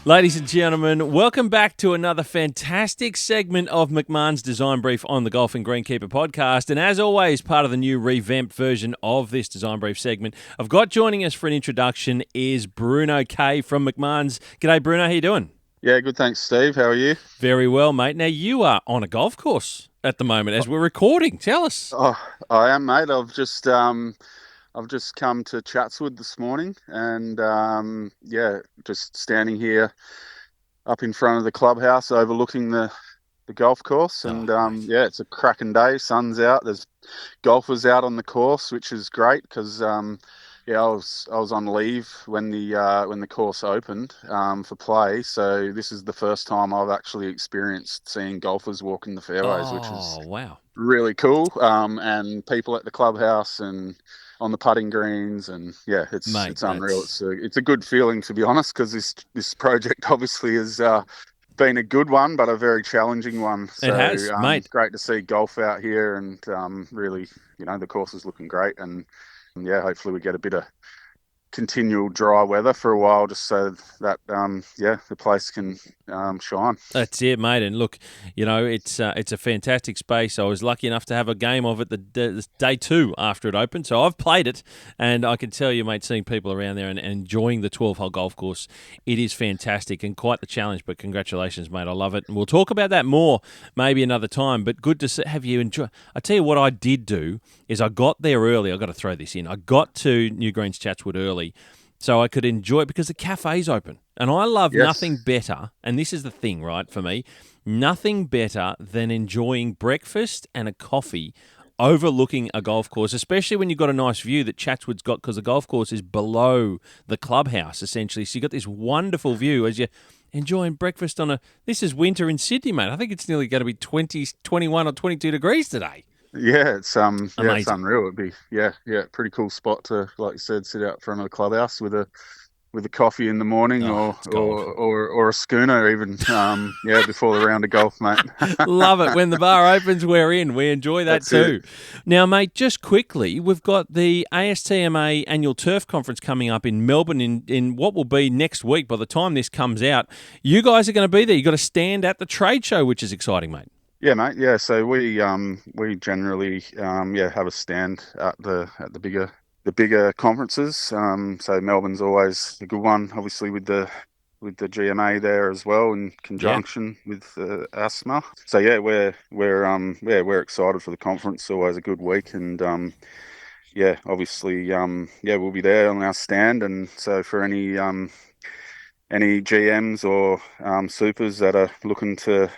Ladies and gentlemen, welcome back to another fantastic segment of McMahon's Design Brief on the Golf and Greenkeeper podcast. And as always, part of the new revamped version of this Design Brief segment, I've got joining us for an introduction is Bruno Kay from McMahon's. G'day, Bruno. How you doing? Yeah, good. Thanks, Steve. How are you? Very well, mate. Now, you are on a golf course at the moment as we're recording. Tell us. Oh, I am, mate. I've just come to Chatswood this morning, and just standing here up in front of the clubhouse, overlooking the golf course. And it's a cracking day. Sun's out. There's golfers out on the course, which is great because I was on leave when the course opened for play. So this is the first time I've actually experienced seeing golfers walking the fairways, which is really cool. And people at the clubhouse and on the putting greens, and it's unreal. It's a good feeling, to be honest, because this project obviously has been a good one, but a very challenging one. So, it has, mate. It's great to see golf out here, and really, the course is looking great, and hopefully we get a bit of continual dry weather for a while, just so that the place can shine. That's it, mate. And look, it's a fantastic space. I was lucky enough to have a game of it the day two after it opened, so I've played it, and I can tell you, mate, seeing people around there and enjoying the 12-hole golf course, it is fantastic and quite the challenge. But congratulations, mate. I love it, and we'll talk about that more maybe another time. But good to have you enjoy. I tell you what, I did do is I got there early. I've got to throw this in. I got to New Greens Chatswood early, so I could enjoy it because the cafe's open. And I love nothing better, and this is the thing, right, for me, nothing better than enjoying breakfast and a coffee overlooking a golf course, especially when you've got a nice view that Chatswood's got, because the golf course is below the clubhouse, essentially. So you've got this wonderful view as you're enjoying breakfast this is winter in Sydney, mate. I think it's nearly going to be 20, 21 or 22 degrees today. Yeah, it's unreal. It'd be pretty cool spot to, like you said, sit out front of the clubhouse with a coffee in the morning, or a schooner even. Before the round of golf, mate. Love it. When the bar opens, we're in. We enjoy that too. Now, mate, just quickly, we've got the ASTMA annual turf conference coming up in Melbourne in what will be next week. By the time this comes out, you guys are going to be there. You've got to stand at the trade show, which is exciting, mate. Yeah, mate. Yeah, so we generally have a stand at the bigger conferences. So Melbourne's always a good one, obviously with the GMA there as well, in conjunction with asthma. So we're excited for the conference. Always a good week, and obviously we'll be there on our stand. And so for any GMs or supers that are looking to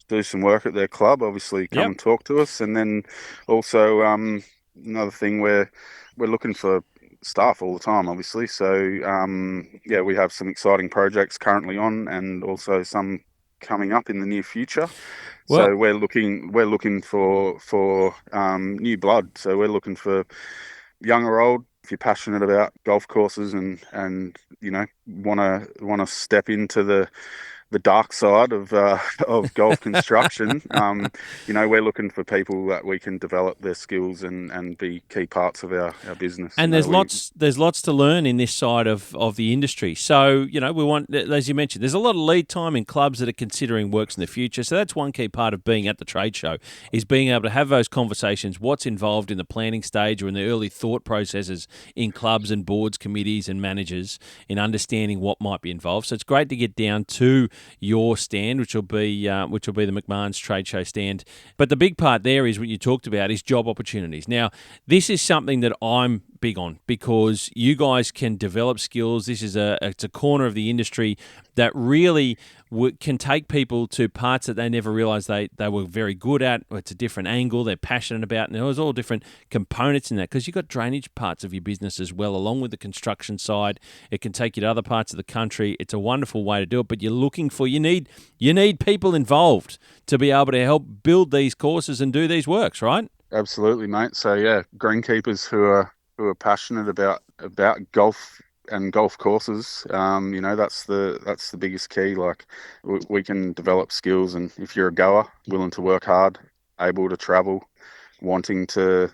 do some work at their club, obviously come and talk to us. And then also another thing, we're looking for staff all the time, obviously. So we have some exciting projects currently on, and also some coming up in the near future. So we're looking for new blood. So we're looking for young or old. If you're passionate about golf courses and want to step into the dark side of golf construction, we're looking for people that we can develop their skills and be key parts of our business. And there's lots to learn in this side of the industry. So, we want, as you mentioned, there's a lot of lead time in clubs that are considering works in the future. So that's one key part of being at the trade show, is being able to have those conversations, what's involved in the planning stage or in the early thought processes in clubs and boards, committees and managers, in understanding what might be involved. So it's great to get down to your stand, which will be the McMahon's trade show stand. But the big part there is what you talked about, is job opportunities. Now, this is something that I'm big on, because you guys can develop skills. This is it's a corner of the industry that really can take people to parts that they never realised they were very good at. It's a different angle they're passionate about, and there's all different components in that, because you've got drainage parts of your business as well, along with the construction side. It can take you to other parts of the country. It's a wonderful way to do it, but you're looking for, you need people involved to be able to help build these courses and do these works, right? Absolutely, mate. So greenkeepers who are passionate about golf and golf courses, that's the biggest key. Like, we can develop skills, and if you're a goer, willing to work hard, able to travel, wanting to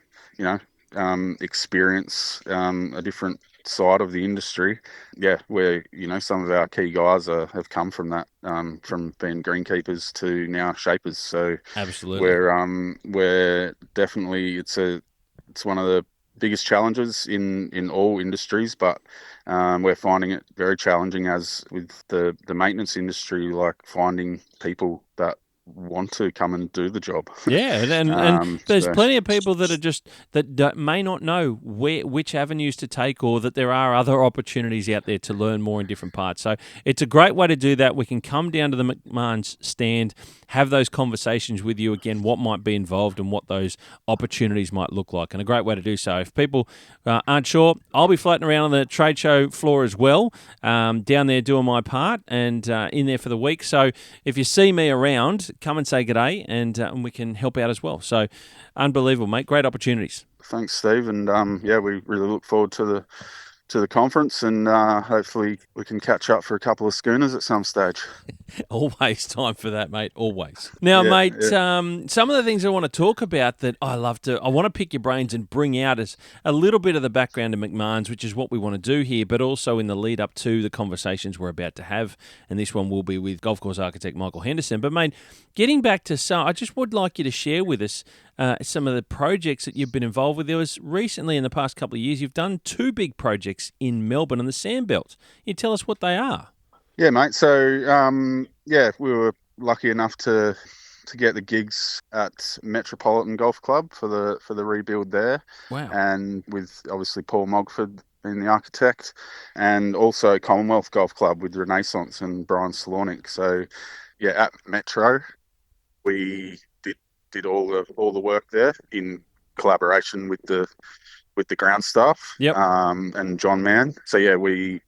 experience a different side of the industry, where some of our key guys have come from that, from being greenkeepers to now shapers. So Absolutely. we're definitely, it's one of the biggest challenges in all industries, but we're finding it very challenging, as with the maintenance industry, like finding people that want to come and do the job. Yeah, and there's So plenty of people that are just may not know which avenues to take, or that there are other opportunities out there to learn more in different parts. So it's a great way to do that. We can come down to the McMahon's stand, have those conversations with you again, what might be involved and what those opportunities might look like, and a great way to do so. If people aren't sure, I'll be floating around on the trade show floor as well, down there doing my part, and in there for the week. So if you see me around, come and say g'day, and we can help out as well. So unbelievable, mate. Great opportunities. thanks, Steve, and we really look forward to the conference, and hopefully we can catch up for a couple of schooners at some stage. Always time for that, mate. Always. Now, Yeah, mate, yeah. some of the things I want to talk about that I want to pick your brains and bring out as a little bit of the background of McMahon's, which is what we want to do here, but also in the lead up to the conversations we're about to have. And this one will be with golf course architect Michael Henderson. But, mate, getting back to I just would like you to share with us some of the projects that you've been involved with. There was recently, in the past couple of years, you've done 2 big projects in Melbourne on the Sandbelt. Can you tell us what they are? Yeah, mate. So, we were lucky enough to get the gigs at Metropolitan Golf Club for the rebuild there, Wow. and with obviously Paul Mogford being the architect, and also Commonwealth Golf Club with Renaissance and Brian Salonic. So, yeah, at Metro, we did all the work there in collaboration with the ground staff, Yep. and John Mann. So yeah, when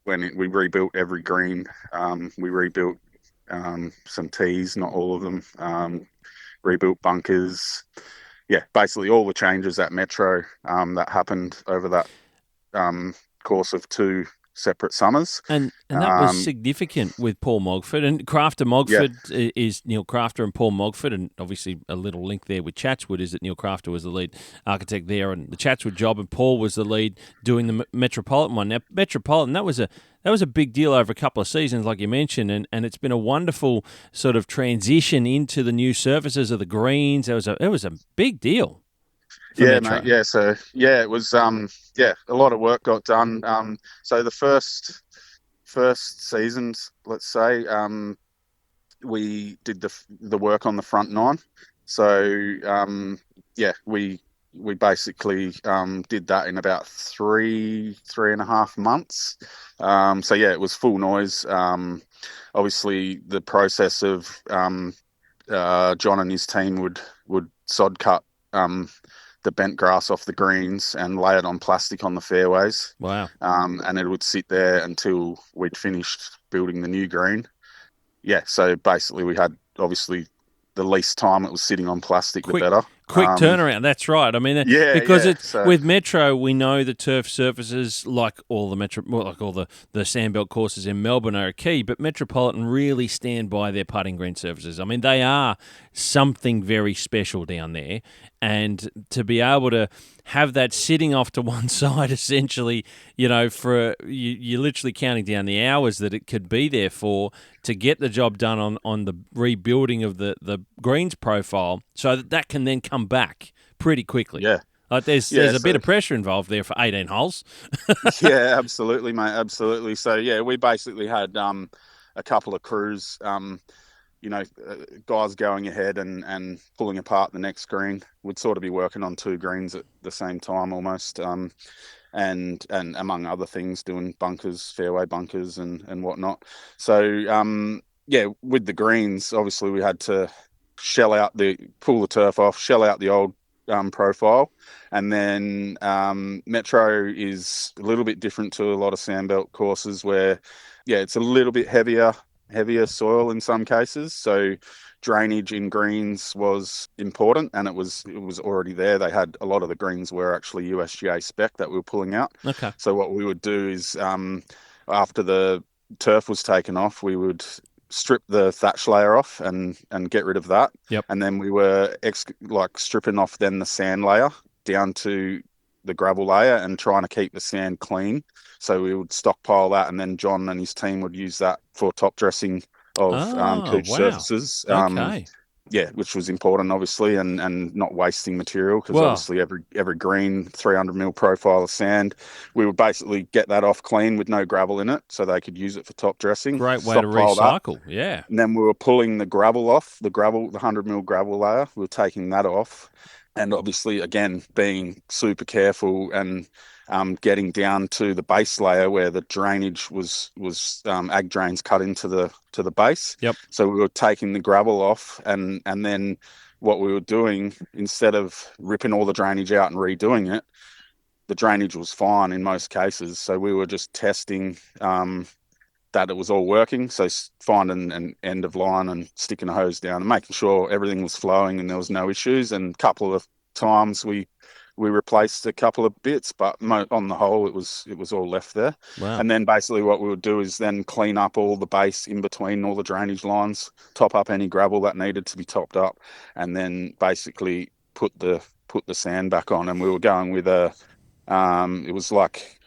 we rebuilt every green, we rebuilt some tees, not all of them, rebuilt bunkers. Yeah, basically all the changes at Metro that happened over that course of 2 separate summers. And that was significant with Paul Mogford. And Crafter Yeah, Mogford is Neil Crafter and Paul Mogford. And obviously a little link there with Chatswood is that Neil Crafter was the lead architect there and the Chatswood job, and Paul was the lead doing the Metropolitan one. Now, Metropolitan, that was a big deal over a couple of seasons, like you mentioned, and it's been a wonderful sort of transition into the new surfaces of the greens. It was a big deal for yeah, Metro. mate. Yeah, so yeah, it was a lot of work got done. So the first seasons, let's say, we did the work on the front 9. So we basically did that in about 3.5 months. So yeah, it was full noise. Obviously, the process of John and his team would sod cut the bent grass off the greens and lay it on plastic on the fairways. Wow. And it would sit there until we'd finished building the new green. Yeah, so basically we had, obviously, the least time it was sitting on plastic, the better. Quick turnaround. That's right. I mean, because with Metro, we know the turf surfaces, like all the the Sandbelt courses in Melbourne, are key. But Metropolitan really stand by their putting green surfaces. I mean, they are something very special down there, and to be able to have that sitting off to one side, essentially, for you're literally counting down the hours that it could be there for to get the job done on the rebuilding of the greens profile, so that can then come back pretty quickly. Yeah. Like there's a bit of pressure involved there for 18 holes. Yeah, absolutely, mate. Absolutely. So yeah, we basically had a couple of crews, guys going ahead and pulling apart the next green. Would sort of be working on 2 greens at the same time almost, and among other things, doing bunkers, fairway bunkers and whatnot. So with the greens, obviously we had to pull the turf off, shell out the old profile, and then Metro is a little bit different to a lot of Sandbelt courses where, it's a little bit heavier soil in some cases. So drainage in greens was important, and it was already there. They had a lot of the greens were actually USGA spec that we were pulling out. Okay. So what we would do is after the turf was taken off, we would strip the thatch layer off and get rid of that. Yep. And then we were stripping off then the sand layer down to the gravel layer and trying to keep the sand clean. So we would stockpile that, and then John and his team would use that for top dressing of Oh, cooch wow. surfaces. Okay. Yeah, which was important, obviously, and not wasting material, because Well, obviously every green 300 mil profile of sand, we would basically get that off clean with no gravel in it, so they could use it for top dressing. great way to Stockpile that, recycle. Yeah. and then we were pulling the gravel off, the 100 mil gravel layer. We were taking that off, and obviously, again, being super careful and getting down to the base layer where the drainage was ag drains cut into the base. Yep. So we were taking the gravel off, and then what we were doing, instead of ripping all the drainage out and redoing it, the drainage was fine in most cases. So we were just testing that it was all working. So finding an end of line and sticking a hose down and making sure everything was flowing and there was no issues. And a couple of times we replaced a couple of bits, but on the whole, it was all left there. Wow. And then basically what we would do is then clean up all the base in between all the drainage lines, top up any gravel that needed to be topped up, and then basically put the sand back on. And we were going with it was like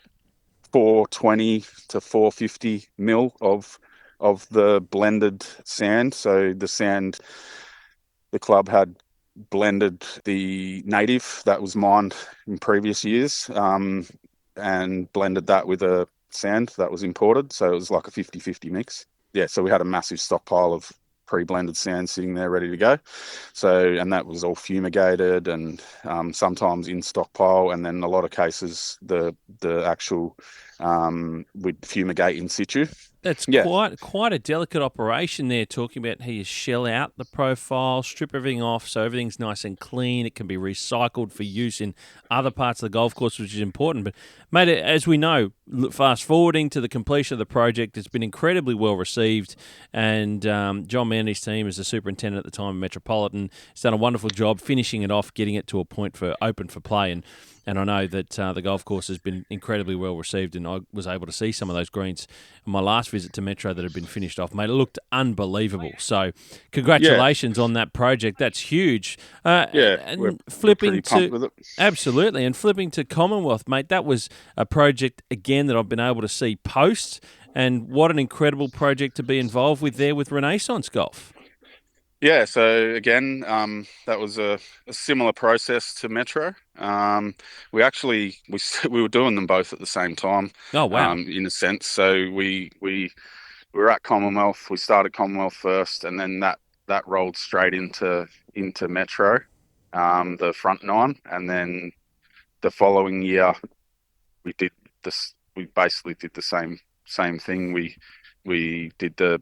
420 to 450 mil of the blended sand. So the sand, the club had blended the native that was mined in previous years, and blended that with a sand that was imported. So it was like a 50-50 mix. Yeah, so we had a massive stockpile of pre-blended sand sitting there ready to go. So, and that was all fumigated and sometimes in stockpile, and then a lot of cases the actual we'd fumigate in situ. That's Yeah, quite a delicate operation there, talking about how you shell out the profile, strip everything off so everything's nice and clean. It can be recycled for use in other parts of the golf course, which is important. But, mate, as we know, fast forwarding to the completion of the project, it's been incredibly well received. And John Mann and his team, as the superintendent at the time of Metropolitan, has done a wonderful job finishing it off, getting it to a point for open for play. And I know that the golf course has been incredibly well received, and I was able to see some of those greens on my last visit to Metro that had been finished off. Mate, it looked unbelievable. So congratulations on that project. That's huge. yeah, And we're flipping pretty pumped to with it. absolutely, and flipping to Commonwealth, mate, that was a project again that I've been able to see post. And what an incredible project to be involved with there with Renaissance Golf. Yeah, so again, that was a similar process to Metro. We actually we were doing them both at the same time, Oh wow. in a sense. So we were at Commonwealth. We started Commonwealth first, and then that rolled straight into Metro, the front nine, and then the following year we did this. We basically did the same thing. We did the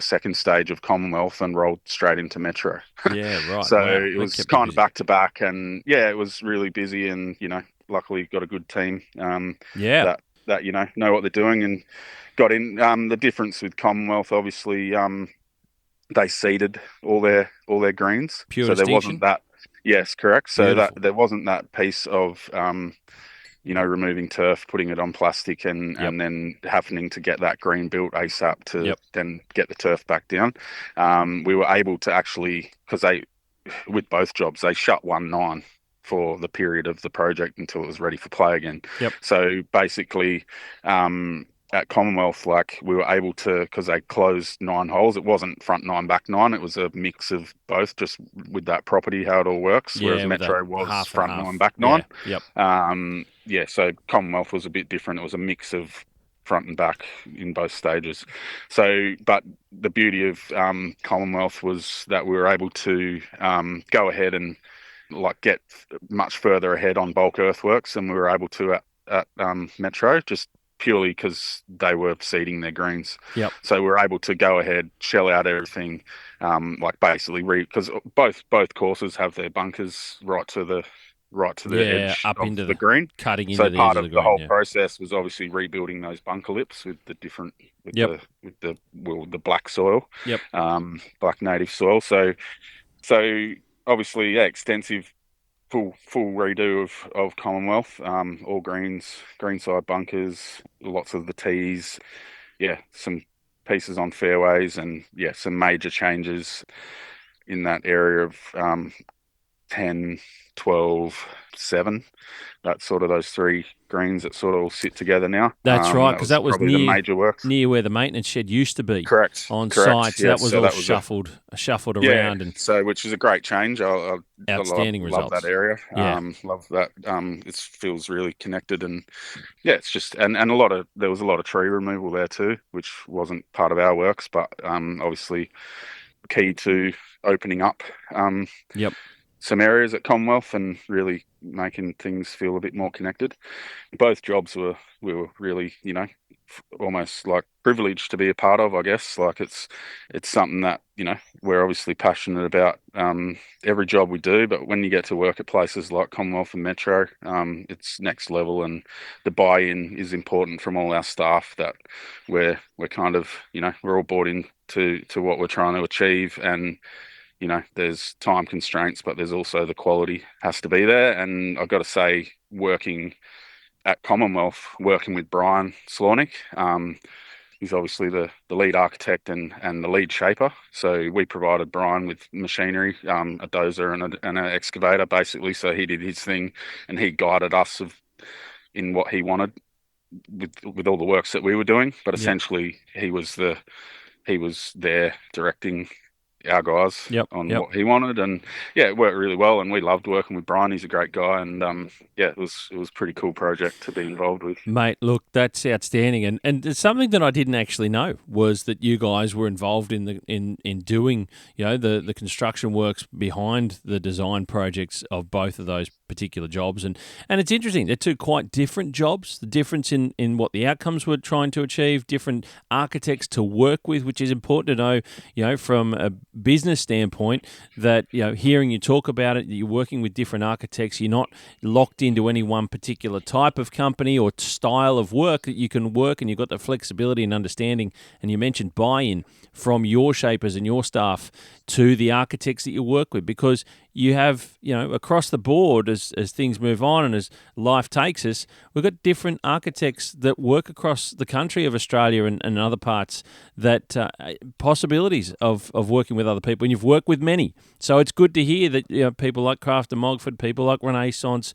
second stage of Commonwealth and rolled straight into Metro. Yeah, right. So Wow. it That was kept you kind of busy. back to back, and yeah, it was really busy. And luckily got a good team Yeah. that know what they're doing and got in. The difference with Commonwealth, obviously, they seeded all their greens, Pure so there wasn't distinction. that. Yes, correct. So that Beautiful. there wasn't that piece of removing turf, putting it on plastic, and Yep. and then happening to get that green built ASAP to Yep. then get the turf back down. We were able to actually, because with both jobs, they shut 1-9 for the period of the project until it was ready for play again. Yep. So basically, at Commonwealth, like we were able to, because they closed 9 holes. It wasn't front nine, back nine. It was a mix of both, just with that property, how it all works. Whereas Yeah, with that Metro was half and front nine, half. back nine. Yeah. Yep. Yeah, so Commonwealth was a bit different. It was a mix of front and back in both stages. So, but the beauty of Commonwealth was that we were able to go ahead and like get much further ahead on bulk earthworks than we were able to at Metro, just purely because they were seeding their greens. Yep. So we were able to go ahead, shell out everything, like basically because both courses have their bunkers right to the Yeah, edge up of into the the green. cutting into So the edge part of the of the green. whole Yeah. process was obviously rebuilding those bunker lips with the different Yep. the black soil, Yep. black native soil. So obviously, yeah, extensive full redo of Commonwealth, all greenside bunkers, lots of the tees, yeah, some pieces on fairways, and yeah, some major changes in that area of 10, 12, 7. That's sort of those three greens that sort of all sit together now. That's right, That because was that was probably the major works. near where the maintenance shed used to be Correct. on Correct. site. So that Yes. was So all that was shuffled yeah. around, and So which is a great change. I outstanding love that results. area. Yeah. Love that. It feels really connected, and yeah, it's just and there was a lot of tree removal there too, which wasn't part of our works, but obviously key to opening up Yep. some areas at Commonwealth and really making things feel a bit more connected. Both jobs we were really, almost like privileged to be a part of, I guess. Like it's something that, we're obviously passionate about every job we do, but when you get to work at places like Commonwealth and Metro, it's next level, and the buy-in is important from all our staff that we're kind of, we're all bought in to what we're trying to achieve, and there's time constraints, but there's also the quality has to be there. And I've got to say, working at Commonwealth, working with Brian Slornick, he's obviously the lead architect and the lead shaper. So we provided Brian with machinery, a dozer and an excavator, basically. So he did his thing, and he guided us in what he wanted with all the works that we were doing. But Yep. essentially, he was there directing our guys Yep. on Yep. what he wanted, and yeah, it worked really well, and we loved working with Brian. He's a great guy, and yeah, it was a pretty cool project to be involved with. Mate, look, that's outstanding, and it's something that I didn't actually know was that you guys were involved in doing the construction works behind the design projects of both of those particular jobs, and it's interesting. They're two quite different jobs. The difference in what the outcomes we're trying to achieve, different architects to work with, which is important to know. From a business standpoint, that hearing you talk about it, that you're working with different architects, you're not locked into any one particular type of company or style of work, that you can work, and you've got the flexibility and understanding. And you mentioned buy-in from your shapers and your staff to the architects that you work with, because you have, across the board, as things move on and as life takes us, we've got different architects that work across the country of Australia and other parts, that possibilities of working with other people, and you've worked with many. So it's good to hear that people like Craft and Mogford, people like Renaissance,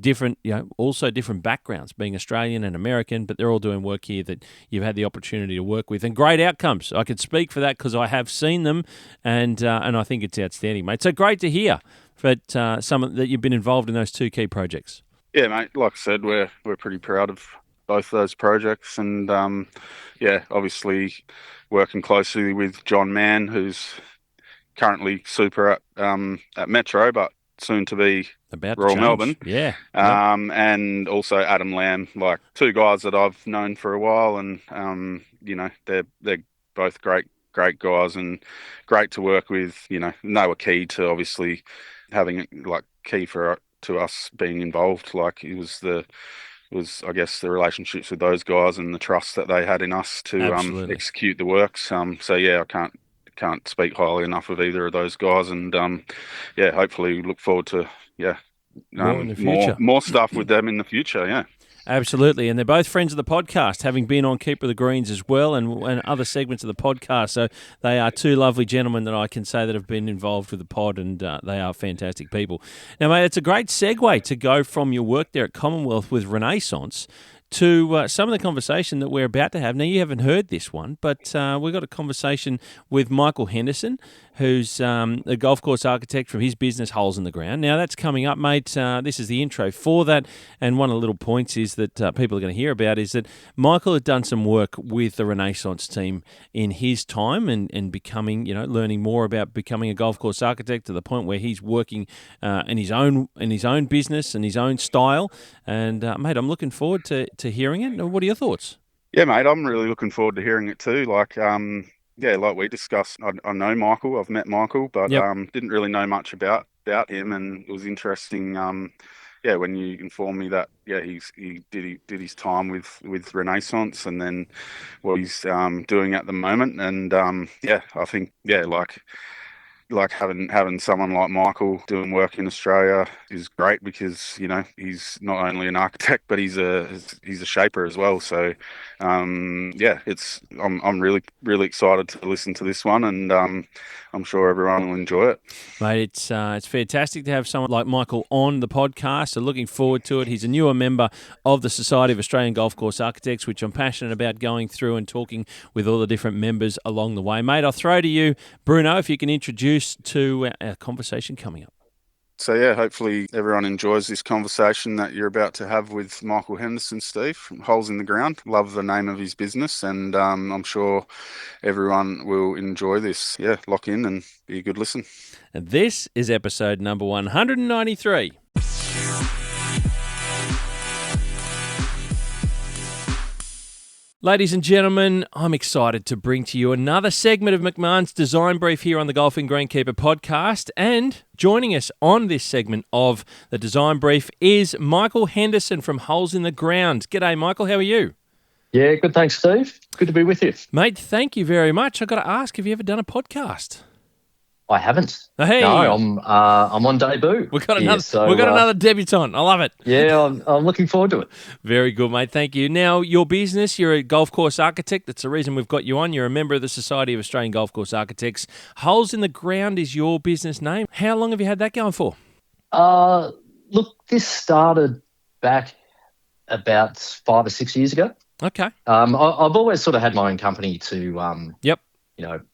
different, also different backgrounds, being Australian and American, but they're all doing work here that you've had the opportunity to work with, and great outcomes. I can speak for that because I have seen them, and I think it's outstanding, mate. So great to hear that that you've been involved in those two key projects. Yeah, mate. Like I said, we're pretty proud of both those projects, and yeah, obviously working closely with John Mann, who's currently super at Metro, but soon to be About to Royal change. Melbourne. Yeah. And also Adam Lamb, like two guys that I've known for a while, and they're both great guys and great to work with. They were key to obviously having like key to us being involved. Like it was I guess the relationships with those guys and the trust that they had in us to Absolutely. execute the works. So yeah, I can't speak highly enough of either of those guys, and yeah, hopefully look forward to More in the future. more stuff with them in the future. Yeah. Absolutely, and they're both friends of the podcast, having been on Keeper of the Greens as well, and other segments of the podcast. So they are two lovely gentlemen that I can say that have been involved with the pod, and they are fantastic people. Now, mate, it's a great segue to go from your work there at Commonwealth with Renaissance to some of the conversation that we're about to have. Now, you haven't heard this one, but we've got a conversation with Michael Henderson, who's a golf course architect from his business, Holes in the Ground. Now, that's coming up, mate. This is the intro for that, and one of the little points is that people are going to hear about is that Michael had done some work with the Renaissance team in his time and becoming, learning more about becoming a golf course architect to the point where he's working in his own business and his own style. And, mate, I'm looking forward to hearing it. What are your thoughts? Yeah, mate, I'm really looking forward to hearing it too. Like, yeah, like we discussed, I know Michael, I've met Michael, but Yep. didn't really know much about him, and it was interesting. Yeah, when you informed me that, yeah, he did his time with Renaissance, and then what he's doing at the moment, and yeah, I think, yeah, like like having someone like Michael doing work in Australia is great because he's not only an architect but he's a shaper as well. So I'm really really excited to listen to this one, and I'm sure everyone will enjoy it. Mate, it's fantastic to have someone like Michael on the podcast. So looking forward to it. He's a newer member of the Society of Australian Golf Course Architects, which I'm passionate about going through and talking with all the different members along the way. Mate, I'll throw to you, Bruno, if you can introduce to our conversation coming up. So yeah, hopefully everyone enjoys this conversation that you're about to have with Michael Henderson, Steve, from Holes in the Ground. Love the name of his business, and I'm sure everyone will enjoy this. Yeah, lock in and be a good listen. And this is episode number 193. Ladies and gentlemen, I'm excited to bring to you another segment of McMahon's Design Brief here on the Golfing Greenkeeper podcast. And joining us on this segment of the Design Brief is Michael Henderson from Holes in the Ground. G'day, Michael. How are you? Yeah, good. Thanks, Steve. Good to be with you. Mate, thank you very much. I've got to ask, have you ever done a podcast? I haven't. Hey. No, I'm on debut. We've got another debutant. I love it. Yeah, I'm looking forward to it. Very good, mate. Thank you. Now, your business, you're a golf course architect. That's the reason we've got you on. You're a member of the Society of Australian Golf Course Architects. Holes in the Ground is your business name. How long have you had that going for? Look, this started back about 5 or 6 years ago. Okay. I've always sort of had my own company to Yep.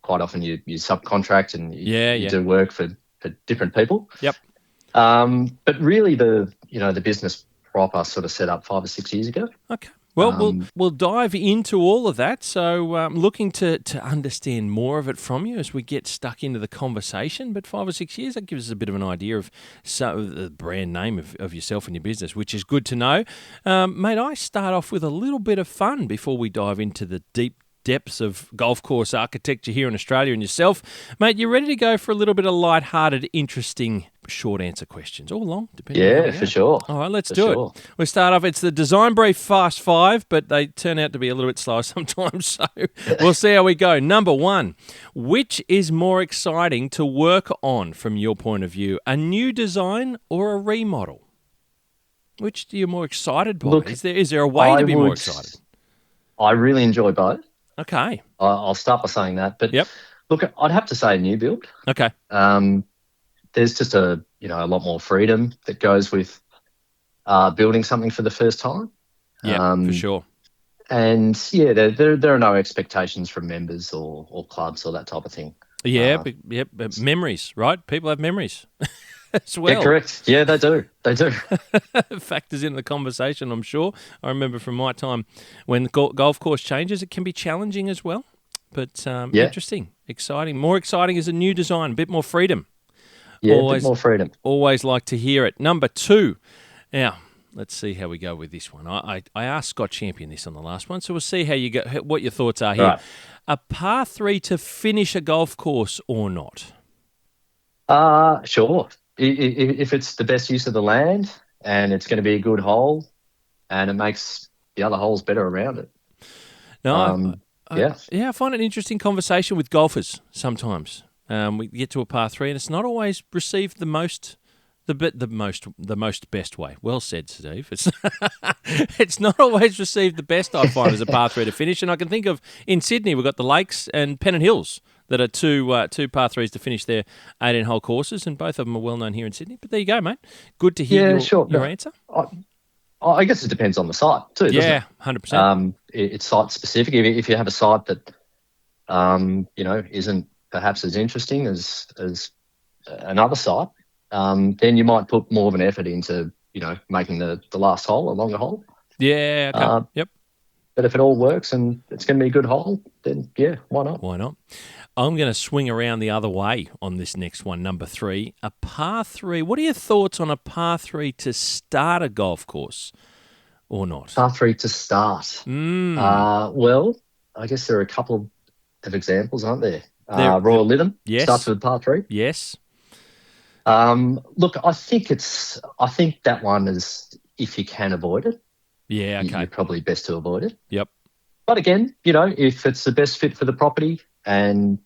Quite often you subcontract and you do work for different people. Yep. But really the business proper sort of set up 5 or 6 years ago. Okay. Well, we'll dive into all of that. So I'm looking to understand more of it from you as we get stuck into the conversation. But 5 or 6 years, that gives us a bit of an idea of the brand name of yourself and your business, which is good to know. Mate, I start off with a little bit of fun before we dive into the deep depths of golf course architecture here in Australia and yourself. Mate, you ready to go for a little bit of light-hearted, interesting, short answer questions? Or long, depending on Yeah, for sure. All right, let's do it. We'll start off. It's the Design Brief Fast 5, but they turn out to be a little bit slower sometimes, so we'll see how we go. Number 1, which is more exciting to work on from your point of view, a new design or a remodel? Which are you more excited by? Look, is there a way to be more excited? I really enjoy both. Okay. I'll start by saying that. But look, I'd have to say new build. Okay. There's just a lot more freedom that goes with building something for the first time. Yeah, for sure. And yeah, there are no expectations from members or clubs or that type of thing. Yeah, but memories, right? People have memories as well. Yeah, correct. Yeah, they do. Factors in the conversation, I'm sure. I remember from my time when the golf course changes, it can be challenging as well. But interesting, exciting. More exciting is a new design, a bit more freedom. Yeah, a bit more freedom. Always like to hear it. Number 2. Now, let's see how we go with this one. I asked Scott Champion this on the last one, so we'll see how you go. What your thoughts are here. Right. A par 3 to finish a golf course or not? Sure. If it's the best use of the land and it's going to be a good hole and it makes the other holes better around it. No, I find it an interesting conversation with golfers sometimes. We get to a par 3 and it's not always received the most best way. Well said, Steve. It's not always received the best, I find, as a par 3 to finish. And I can think of in Sydney, we've got the Lakes and Pennant Hills that are two par 3s to finish their 18-hole courses, and both of them are well known here in Sydney. But there you go, mate. Good to hear your answer. I guess it depends on the site too. Yeah, 100%. It's site specific. If you have a site that isn't perhaps as interesting as another site, then you might put more of an effort into making the last hole a longer hole. Yeah. Okay. Yep. But if it all works and it's going to be a good hole, then yeah, why not? Why not? I'm going to swing around the other way on this next one, number 3. A par 3. What are your thoughts on a par 3 to start a golf course or not? Par 3 to start. Well, I guess there are a couple of examples, aren't there? Royal Lytham starts with par 3. Yes. Look, I think that one is, if you can avoid it. Yeah, okay. You're probably best to avoid it. Yep. But again, if it's the best fit for the property and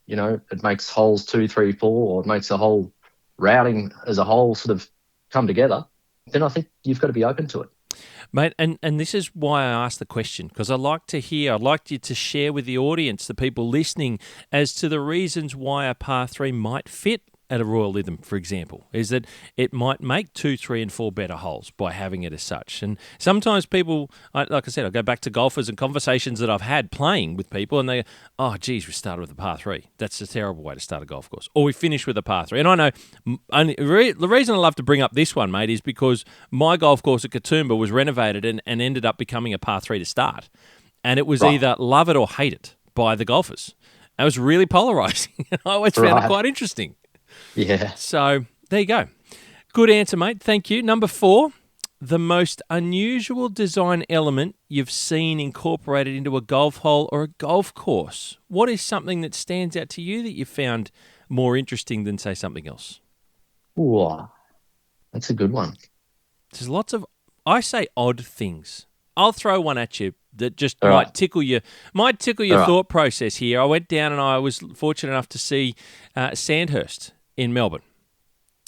it makes holes 2, 3, 4, or it makes the whole routing as a whole sort of come together, then I think you've got to be open to it. Mate, and this is why I asked the question, because I'd like you to share with the audience, the people listening, as to the reasons why a par 3 might fit at a Royal Lytham, for example, is that it might make 2, 3 and 4 better holes by having it as such. And sometimes people, like I said, I go back to golfers and conversations that I've had playing with people, and they go, oh, geez, we started with a par 3. That's a terrible way to start a golf course. Or we finish with a par 3. And I know the reason I love to bring up this one, mate, is because my golf course at Katoomba was renovated and ended up becoming a par 3 to start. And it was either love it or hate it by the golfers. It was really polarising. I always found it quite interesting. Yeah. So there you go. Good answer, mate. Thank you. Number 4, the most unusual design element you've seen incorporated into a golf hole or a golf course. What is something that stands out to you that you found more interesting than, say, something else? Ooh, that's a good one. There's lots of, I say, odd things. I'll throw one at you that just might tickle your thought process here. I went down and I was fortunate enough to see Sandhurst in Melbourne,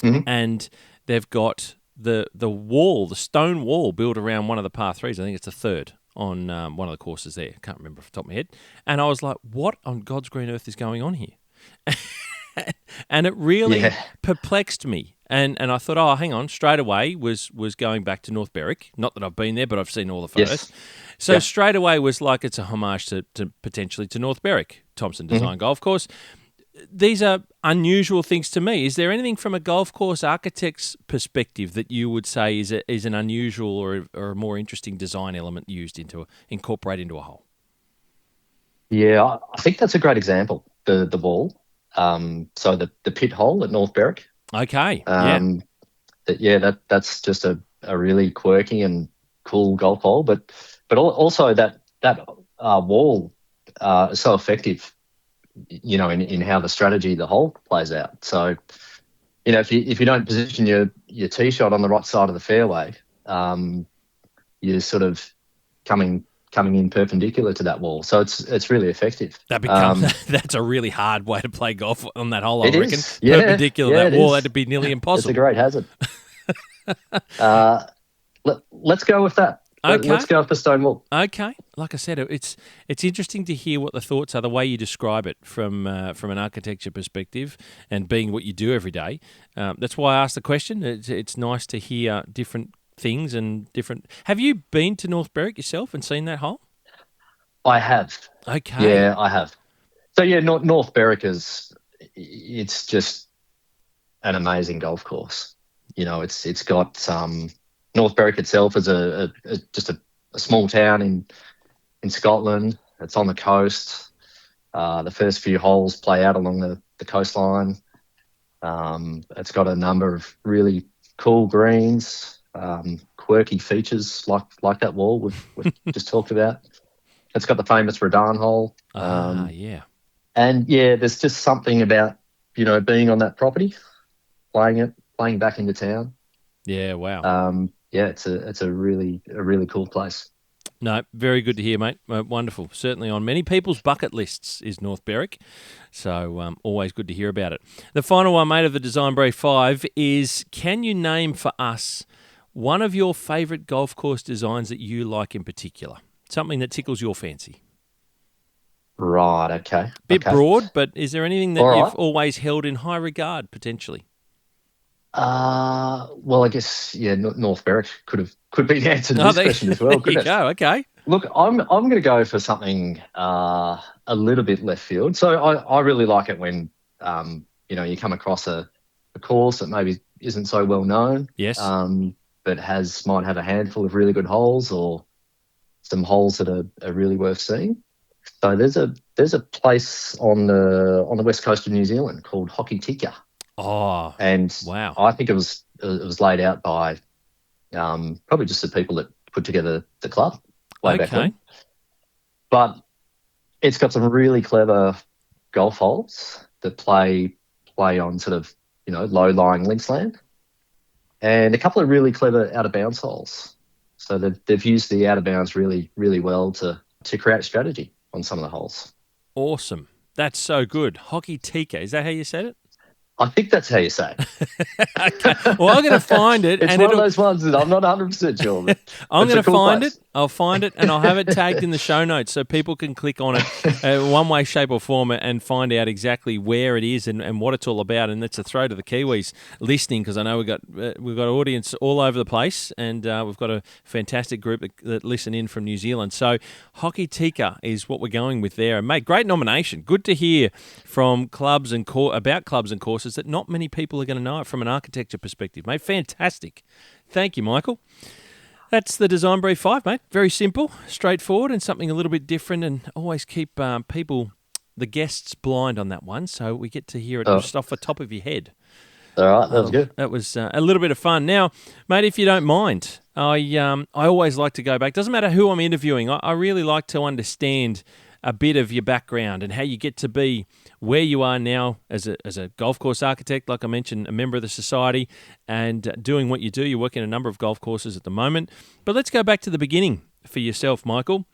and they've got the wall, the stone wall built around one of the par 3s. I think it's the third on one of the courses there. I can't remember off the top of my head. And I was like, what on God's green earth is going on here? And it really perplexed me. And I thought, oh, hang on, straight away was going back to North Berwick. Not that I've been there, but I've seen all the photos. Yes. So straight away was like it's a homage to potentially to North Berwick, Thompson Design Golf Course. These are unusual things to me. Is there anything from a golf course architect's perspective that you would say is an unusual or a more interesting design element used incorporate into a hole? Yeah, I think that's a great example. The wall. So the pit hole at North Berwick. Okay. That's just a really quirky and cool golf hole, but also that wall is so effective, in how the strategy the hole plays out. So, if you don't position your tee shot on the right side of the fairway, you're sort of coming in perpendicular to that wall. So it's really effective. That's a really hard way to play golf on that hole, I reckon. Yeah, perpendicular to that wall, that'd be nearly impossible. It's a great hazard. Let's go with that. Okay. Let's go with the stone wall. Okay. Like I said, it's interesting to hear what the thoughts are, the way you describe it from an architecture perspective and being what you do every day. That's why I asked the question. It's nice to hear different things and different. Have you been to North Berwick yourself and seen that hole? I have. Okay. Yeah, I have. So North Berwick it's just an amazing golf course. It's got North Berwick itself is just a small town in Scotland. It's on the coast. The first few holes play out along the coastline. It's got a number of really cool greens, quirky features like that wall we've just talked about. It's got the famous redesign hole. And there's just something about being on that property, playing back into town. Yeah, wow. It's a really cool place. No, very good to hear, mate. Wonderful. Certainly on many people's bucket lists is North Berwick. So always good to hear about it. The final one, mate, of the Design Brief 5 is, can you name for us one of your favourite golf course designs that you like in particular? Something that tickles your fancy. Right, okay. Bit broad, but is there anything that you've always held in high regard, potentially? Well, I guess North Berwick could be the answer to this question as well. There you go. Okay. Look, I'm going to go for something a little bit left field. So I really like it when you come across a course that maybe isn't so well known. Yes. But might have a handful of really good holes or some holes that are really worth seeing. So there's a place on the west coast of New Zealand called Hoki Tika. Oh, and wow! I think it was laid out by probably just the people that put together the club way back when. But it's got some really clever golf holes that play on sort of low-lying links land, and a couple of really clever out-of-bounds holes. So they've used the out-of-bounds really, really well to create strategy on some of the holes. Awesome. That's so good. Hockey Tika. Is that how you said it? I think that's how you say it. Okay. Well, I'm going to find it. It's and one of those ones that I'm not 100% sure, but I'm going to cool find place. it. I'll find it, and I'll have it tagged in the show notes so people can click on it one way, shape, or form and find out exactly where it is and what it's all about. And that's a throw to the Kiwis listening, because I know we've got audience all over the place, and we've got a fantastic group that listen in from New Zealand. So Hockey Tika is what we're going with there. And, mate, great nomination. Good to hear from clubs and about clubs and courses that not many people are going to know it from an architecture perspective, mate. Fantastic. Thank you, Michael. That's the Design Brief 5, mate. Very simple, straightforward, and something a little bit different, and always keep the guests, blind on that one, so we get to hear it just off the top of your head. All right, that was good. That was a little bit of fun. Now, mate, if you don't mind, I always like to go back. Doesn't matter who I'm interviewing. I really like to understand a bit of your background and how you get to be where you are now as a golf course architect, like I mentioned, a member of the society, and doing what you do. You work in a number of golf courses at the moment. But let's go back to the beginning for yourself, Michael.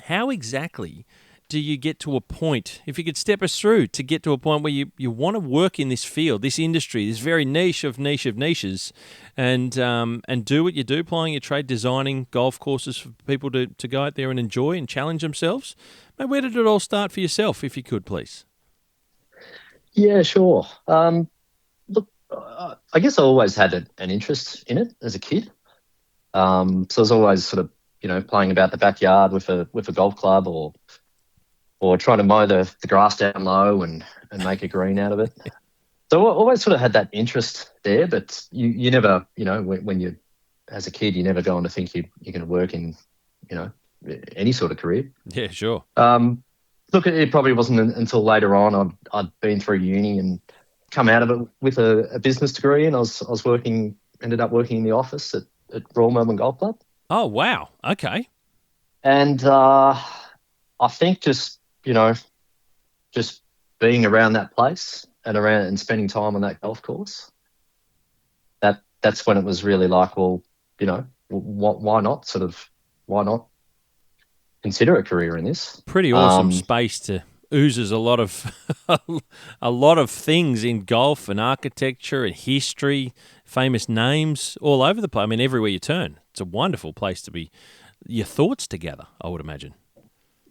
How exactly do you get to a point, if you could step us through, to get to a point where you want to work in this field, this industry, this very niche of niches, and do what you do, applying your trade, designing golf courses for people to go out there and enjoy and challenge themselves? Mate, where did it all start for yourself, if you could, please? Yeah, sure. Look, I guess I always had an interest in it as a kid. So I was always sort of, playing about the backyard with a golf club or trying to mow the grass down low and make a green out of it. So I always sort of had that interest there, but you never, when you, as a kid, you never go on to think you're going to work in, any sort of career. Yeah, sure. Look, it probably wasn't until later on I'd been through uni and come out of it with a business degree, and I was ended up working in the office at Royal Melbourne Golf Club. Oh, wow. Okay. And I think just being around that place and spending time on that golf course, that's when it was really like, well, why not consider a career in this? Pretty awesome space to oozes a lot of things in golf and architecture and history, famous names all over the place. I mean, everywhere you turn, it's a wonderful place to be your thoughts together, I would imagine.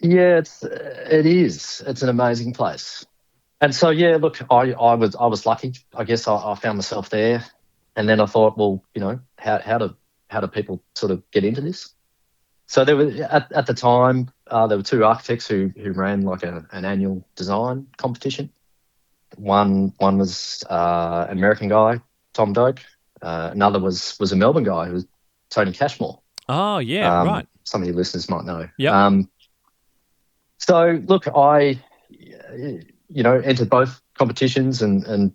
Yeah, it is. It's an amazing place. And so, yeah, look, I was lucky. I guess I found myself there, and then I thought, well, how do people sort of get into this? So there were at the time there were two architects who ran like an annual design competition. One was an American guy, Tom Doak. Another was a Melbourne guy, who was Tony Cashmore. Oh yeah, right. Some of your listeners might know. Yeah. So look, I entered both competitions, and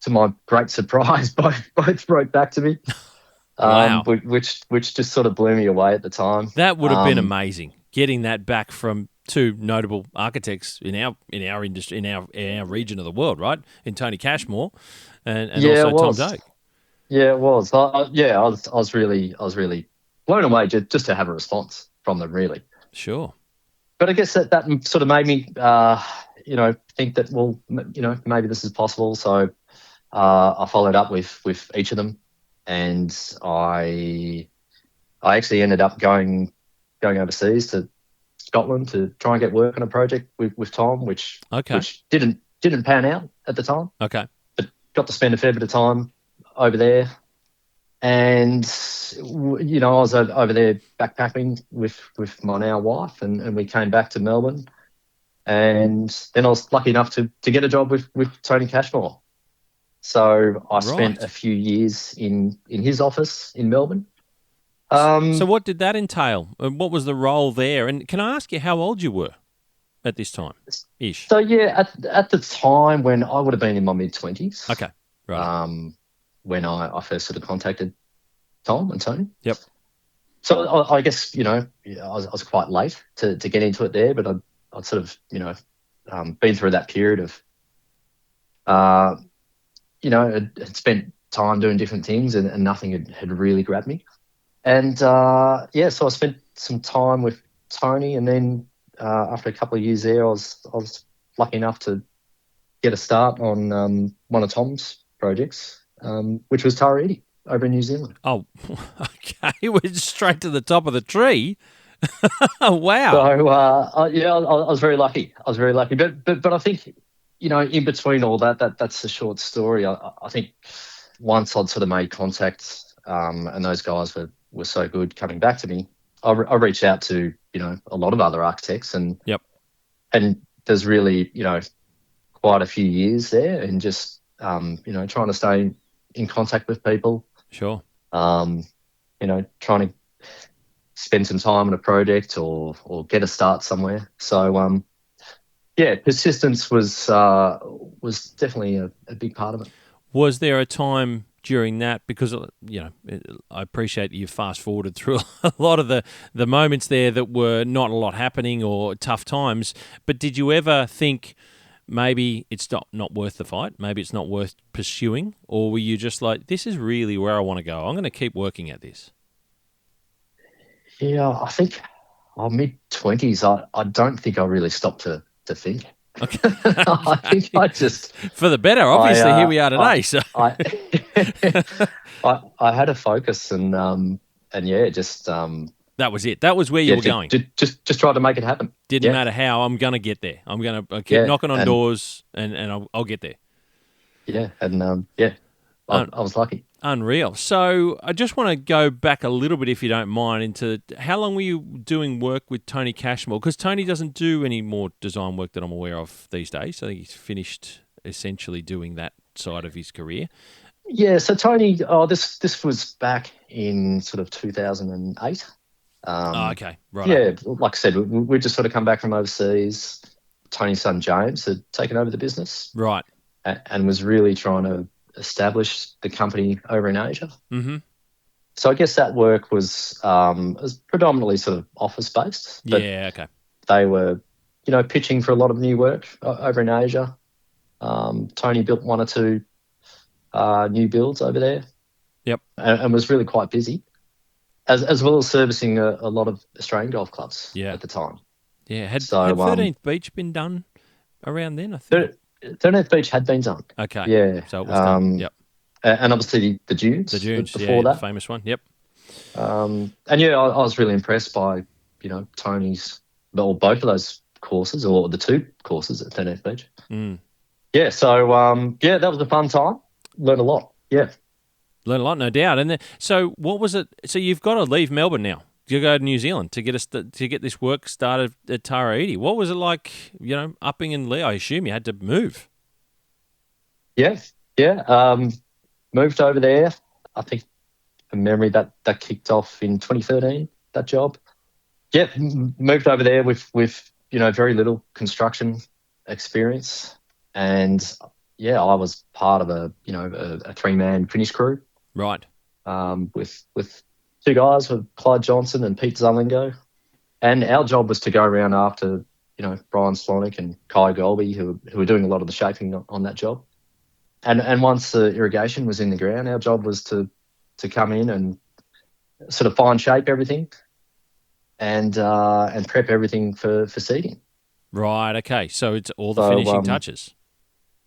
to my great surprise, both wrote back to me. Wow. Which just sort of blew me away at the time. That would have been amazing, getting that back from two notable architects in our industry, in our region of the world, right? In Tony Cashmore and also Tom Doak. Yeah, it was. I was really blown away just to have a response from them, really. Sure. But I guess that sort of made me, think that, well, maybe this is possible. So I followed up with each of them. And I actually ended up going overseas to Scotland to try and get work on a project with Tom, which didn't pan out at the time. Okay. But got to spend a fair bit of time over there. And, I was over there backpacking with my now wife, and we came back to Melbourne. And then I was lucky enough to get a job with Tony Cashmore. So I spent a few years in his office in Melbourne. So what did that entail? What was the role there? And can I ask you how old you were at this time, ish? So yeah, at the time when I would have been in my mid-20s. Okay, right. When I first sort of contacted Tom and Tony. Yep. So I guess I was quite late to get into it there, but I'd sort of been through that period of had spent time doing different things, and nothing had really grabbed me. And so I spent some time with Tony, and then after a couple of years there, I was lucky enough to get a start on one of Tom's projects, which was Tara Iti over in New Zealand. Oh, okay. We're straight to the top of the tree. Wow. So I was very lucky. But I think, in between all that's the short story. I think once I'd sort of made contact, and those guys were so good coming back to me, I reached out to a lot of other architects, and Yep. and there's really quite a few years there, and just trying to stay in contact with people. Sure. Trying to spend some time on a project or get a start somewhere. So persistence was definitely a big part of it. Was there a time during that, because I appreciate that you fast forwarded through a lot of the moments there that were not a lot happening or tough times, but did you ever think maybe it's not worth the fight, maybe it's not worth pursuing, or were you just like, this is really where I want to go, I'm going to keep working at this? Yeah, I think mid-20s, I don't think I really stopped to think. Okay. I think I just... For the better, obviously, here we are today. I had a focus, and just... that was it. That was where you were going. Just try to make it happen. Didn't matter how, I'm going to get there. I'm going to keep knocking on doors, and I'll get there. Yeah, and I was lucky. Unreal. So I just want to go back a little bit, if you don't mind, into how long were you doing work with Tony Cashmore? Because Tony doesn't do any more design work that I'm aware of these days. I think he's finished essentially doing that side of his career. Yeah, so Tony, this was back in sort of 2008. Okay, right. Yeah, like I said, we'd just sort of come back from overseas. Tony's son James had taken over the business. Right. And was really trying to establish the company over in Asia. Mm-hmm. So I guess that work was predominantly sort of office-based. Yeah, okay. They were, pitching for a lot of new work over in Asia. Tony built one or two new builds over there. Yep. And was really quite busy, as well as servicing a lot of Australian golf clubs at the time. Yeah. Had 13th Beach been done around then, I think? 13th Beach had been done. Okay. Yeah. So it was done. Yep. And obviously the Dunes. The Dunes, before that. The famous one. Yep. I was really impressed by, Tony's, both of those courses, or the two courses at 13th Beach. Mm. Yeah. So, that was a fun time. Learned a lot. Yeah. Learned a lot, no doubt. And so what was it? So you've got to leave Melbourne now. You go to New Zealand to get this work started at Tara Iti. What was it like, upping and I assume you had to move. Yeah. Moved over there. I think from memory that kicked off in 2013, that job. Yeah, moved over there with very little construction experience. And I was part of a 3-man finish crew. Right. With two guys, with Clyde Johnson and Pete Zallingo. And our job was to go around after, Brian Slonick and Kai Golby, who were doing a lot of the shaping on that job. And once the irrigation was in the ground, our job was to come in and sort of fine shape everything and prep everything for seeding. Right, okay. So it's all the finishing touches.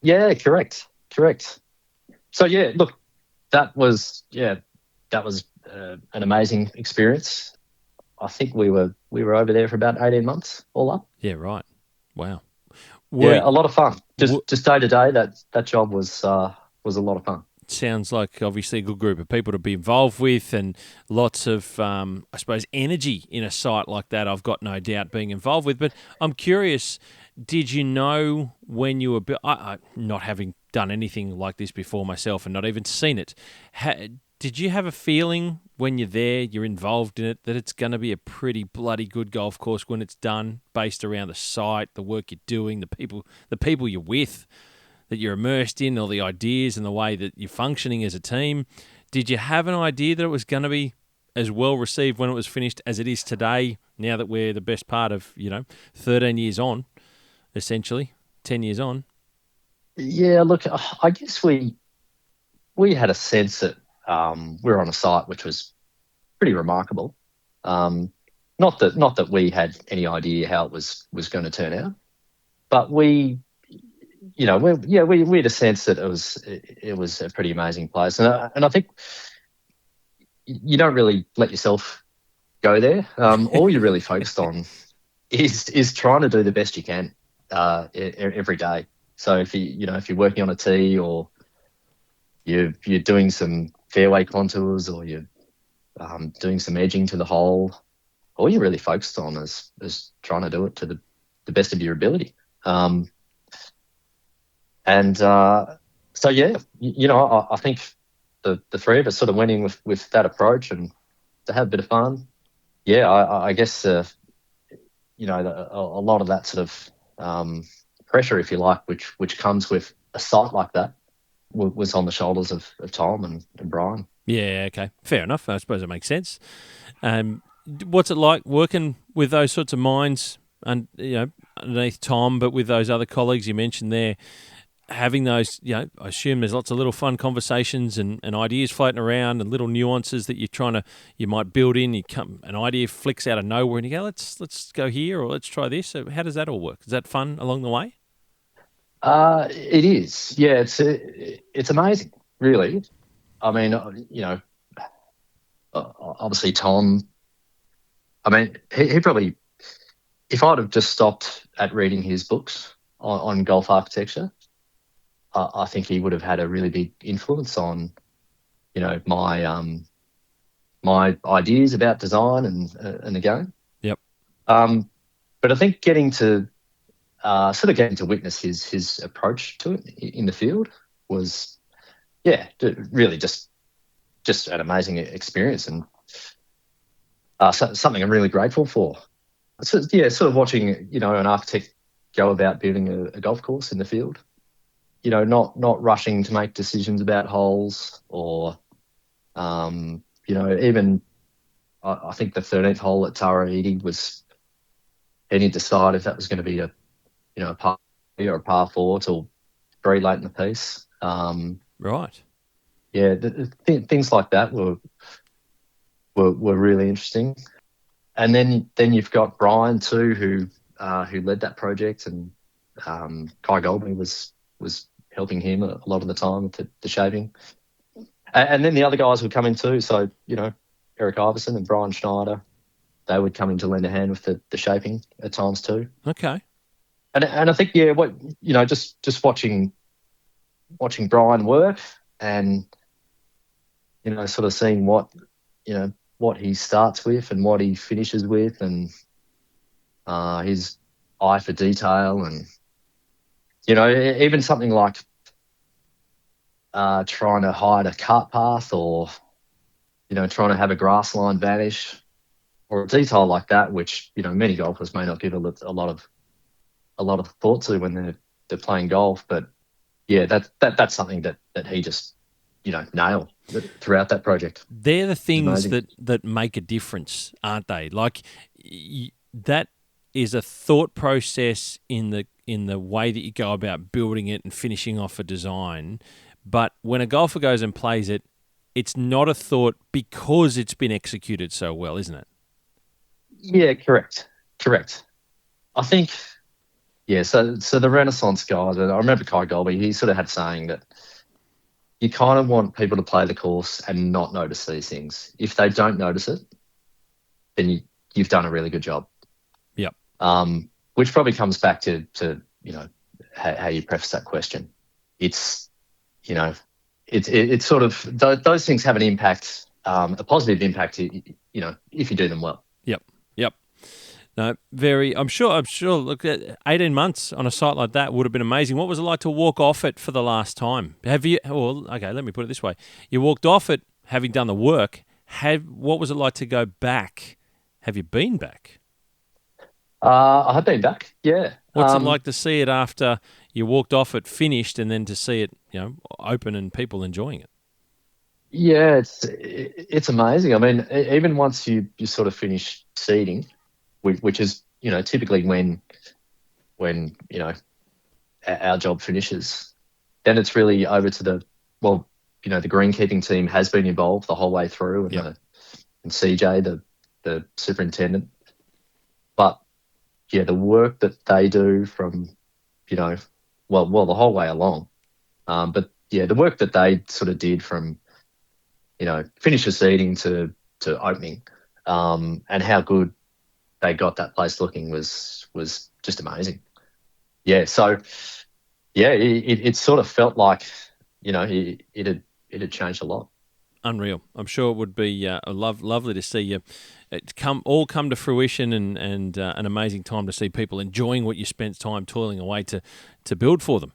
Yeah, correct. So look, that was an amazing experience. I think we were over there for about 18 months all up. Yeah, right. Wow. A lot of fun. Just day to day, that job was a lot of fun. Sounds like obviously a good group of people to be involved with, and lots of, I suppose, energy in a site like that, I've got no doubt, being involved with. But I'm curious, did you know when you were, not having done anything like this before myself and not even seen it, did you have a feeling when you're there, you're involved in it, that it's going to be a pretty bloody good golf course when it's done, based around the site, the work you're doing, the people you're with, that you're immersed in, all the ideas and the way that you're functioning as a team? Did you have an idea that it was going to be as well received when it was finished as it is today, now that we're the best part of, 13 years on, essentially, 10 years on? Yeah, look, I guess we had a sense that we were on a site which was pretty remarkable. Not that we had any idea how it was going to turn out, but we had a sense that it was a pretty amazing place, and I think you don't really let yourself go there. All you're really focused on is trying to do the best you can every day. So if you're working on a tee, or you're doing some fairway contours, or you're doing some edging to the hole, all you're really focused on is trying to do it to the best of your ability. So yeah, I think the three of us sort of went in with that approach, and to have a bit of fun. Yeah, I guess a lot of that sort of pressure, if you like, which comes with a site like that, was on the shoulders of Tom and Brian. Yeah, okay, fair enough. I suppose it makes sense. What's it like working with those sorts of minds, and underneath Tom, but with those other colleagues you mentioned there? Having those, I assume there's lots of little fun conversations and ideas floating around, and little nuances that you might build in. An idea flicks out of nowhere, and you go, let's go here, or let's try this. So how does that all work? Is that fun along the way? It is. Yeah, it's amazing, really. I mean, obviously Tom. I mean, he probably, if I'd have just stopped at reading his books on golf architecture, I think he would have had a really big influence on, my ideas about design and the game. Yep. But I think getting to witness his approach to it in the field was, really just an amazing experience, and something I'm really grateful for. So sort of watching an architect go about building a golf course in the field. Not rushing to make decisions about holes, or, even I think the 13th hole at Tara Iti was, he didn't decide if that was going to be a par 3 or a par 4 till very late in the piece. Right. Yeah, things like that were really interesting. And then you've got Brian too, who led that project, and Kai Goldby was helping him a lot of the time with the shaping. And then the other guys would come in too. So, Eric Iverson and Brian Schneider, they would come in to lend a hand with the shaping at times too. Okay. And I think, just watching Brian work, and, sort of seeing what he starts with and what he finishes with, and his eye for detail, and, even something like trying to hide a cart path, or, trying to have a grass line vanish, or a detail like that, which, many golfers may not give a lot of thought to when they're playing golf. But yeah, that's something that he just, nailed throughout that project. They're the things that make a difference, aren't they? Like, that is a thought process in the way that you go about building it and finishing off a design. But when a golfer goes and plays it, it's not a thought because it's been executed so well, isn't it? Yeah, correct. I think, so the Renaissance guys, I remember Kai Goldby, he sort of had saying that you kind of want people to play the course and not notice these things. If they don't notice it, then you've done a really good job. Yep. Which probably comes back to how you preface that question. It's, it's sort of, those things have an impact, a positive impact, if you do them well. Yep. No, I'm sure. Look, at 18 months on a site like that would have been amazing. What was it like to walk off it for the last time? Have you? Well, okay, let me put it this way: you walked off it having done the work. What was it like to go back? Have you been back? I have been back. Yeah. What's it like to see it after you walked off it finished, and then to see it, open and people enjoying it? Yeah, it's amazing. I mean, even once you sort of finish seeding, which is, typically when our job finishes, then it's really over to the greenkeeping team has been involved the whole way through, and, yep. And CJ, the superintendent. But yeah, the work that they do from well the whole way along. But yeah, the work that they sort of did from finish the seating to opening, and how good they got that place looking was just amazing. Yeah, so yeah, it sort of felt like it had changed a lot. Unreal. I'm sure it would be lovely to see you come to fruition, and an amazing time to see people enjoying what you spent time toiling away to build for them.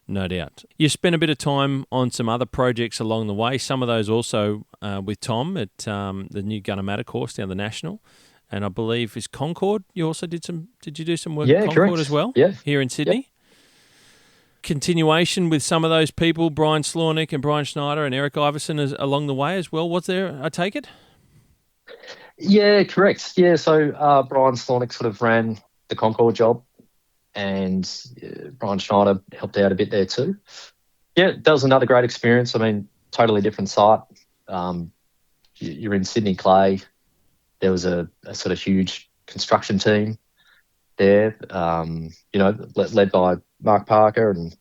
No doubt. You spent a bit of time on some other projects along the way, some of those also with Tom at the new Gunnamatta course down the National, and I believe is Concord. You also did you do some work at Concord correct. as well? Yeah. Here in Sydney? Yep. Continuation with some of those people, Brian Slornick and Brian Schneider and Eric Iverson along the way as well, was there, I take it? Yeah, correct. Yeah, so Brian Slornick sort of ran the Concord job, and Brian Schneider helped out a bit there too. Yeah, that was another great experience. I mean, totally different site. You're in Sydney Clay. There was a sort of huge construction team there, led by Mark Parker, and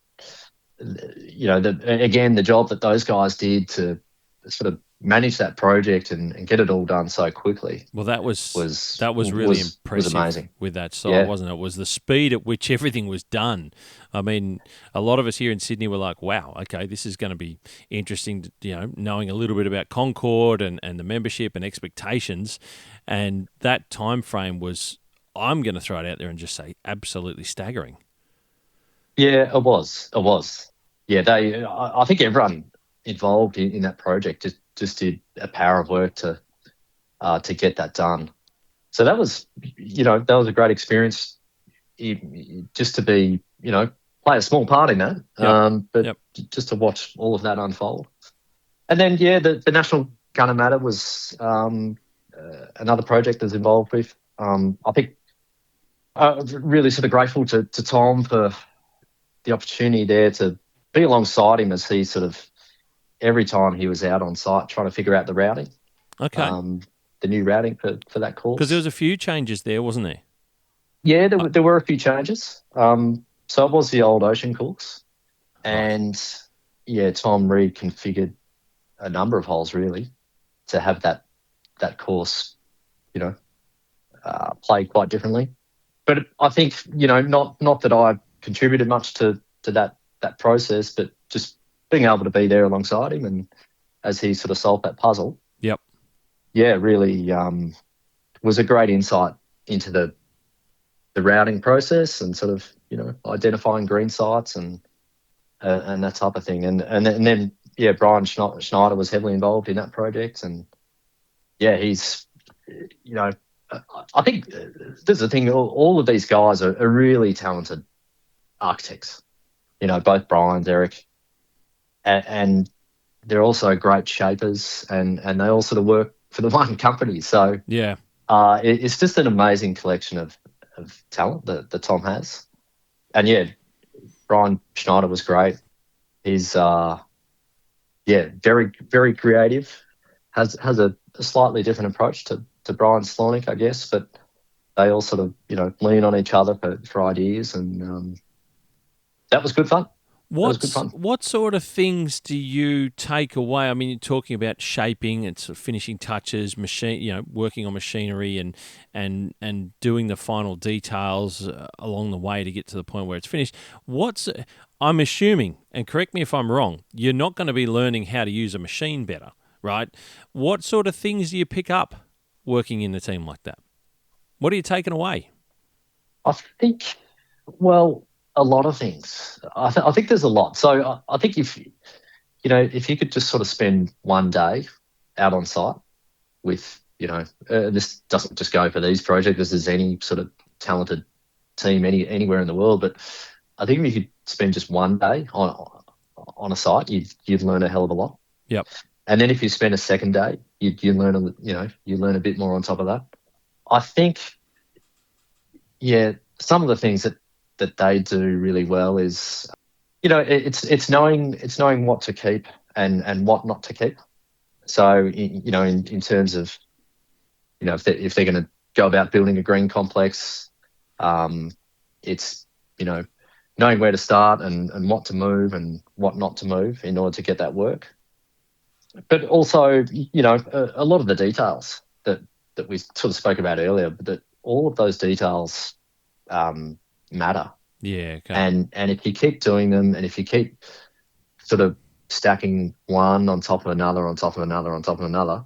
the job that those guys did to sort of manage that project and get it all done so quickly. Well, that was really impressive. Was amazing with that site, wasn't it? It was the speed at which everything was done. I mean, a lot of us here in Sydney were like, "Wow, okay, this is going to be interesting." Knowing a little bit about Concord and the membership and expectations, and that time frame was. I'm going to throw it out there and just say absolutely staggering. Yeah, it was. Yeah, I think everyone involved in that project just did a power of work to get that done. So that was a great experience, just to be play a small part in that, just to watch all of that unfold. And then the National Gunnamatta was another project that's involved with. I think really sort of grateful to Tom for the opportunity there to be alongside him as he sort of every time he was out on site trying to figure out the routing. Okay. The new routing for that course. Because there was a few changes there, wasn't there? Yeah, there were a few changes. So it was the old Ocean course. And Tom reconfigured a number of holes really to have that course, play quite differently. But I think, not that I contributed much to that process, but just being able to be there alongside him and as he sort of solved that puzzle. Yep. Yeah, really was a great insight into the routing process and sort of, identifying green sites and that type of thing. And then Brian Schneider was heavily involved in that project. And he's, I think this is the thing, all of these guys are really talented architects, both Brian, Eric, and they're also great shapers, and they all sort of work for the one company. So it's just an amazing collection of talent that Tom has. And Brian Schneider was great. He's very, very creative, has a slightly different approach to Brian Slornick, I guess, but they all sort of, lean on each other for ideas, and that was good fun. What sort of things do you take away? I mean, you're talking about shaping and sort of finishing touches, working on machinery and doing the final details along the way to get to the point where it's finished. I'm assuming, and correct me if I'm wrong, you're not going to be learning how to use a machine better, right? What sort of things do you pick up working in a team like that? What are you taking away? I think, a lot of things. I think there's a lot. So I think if you could just sort of spend one day out on site with, this doesn't just go for these projects. This is any sort of talented team anywhere in the world. But I think if you could spend just one day on a site, you'd learn a hell of a lot. Yep. And then if you spend a second day, you learn a bit more on top of that. I think, some of the things that they do really well is, it's knowing what to keep and what not to keep. So, in terms of, if they're going to go about building a green complex, it's, knowing where to start and what to move and what not to move in order to get that work. But also, a lot of the details that we sort of spoke about earlier, but that all of those details matter. Yeah. Okay. And if you keep doing them, and if you keep sort of stacking one on top of another, on top of another, on top of another,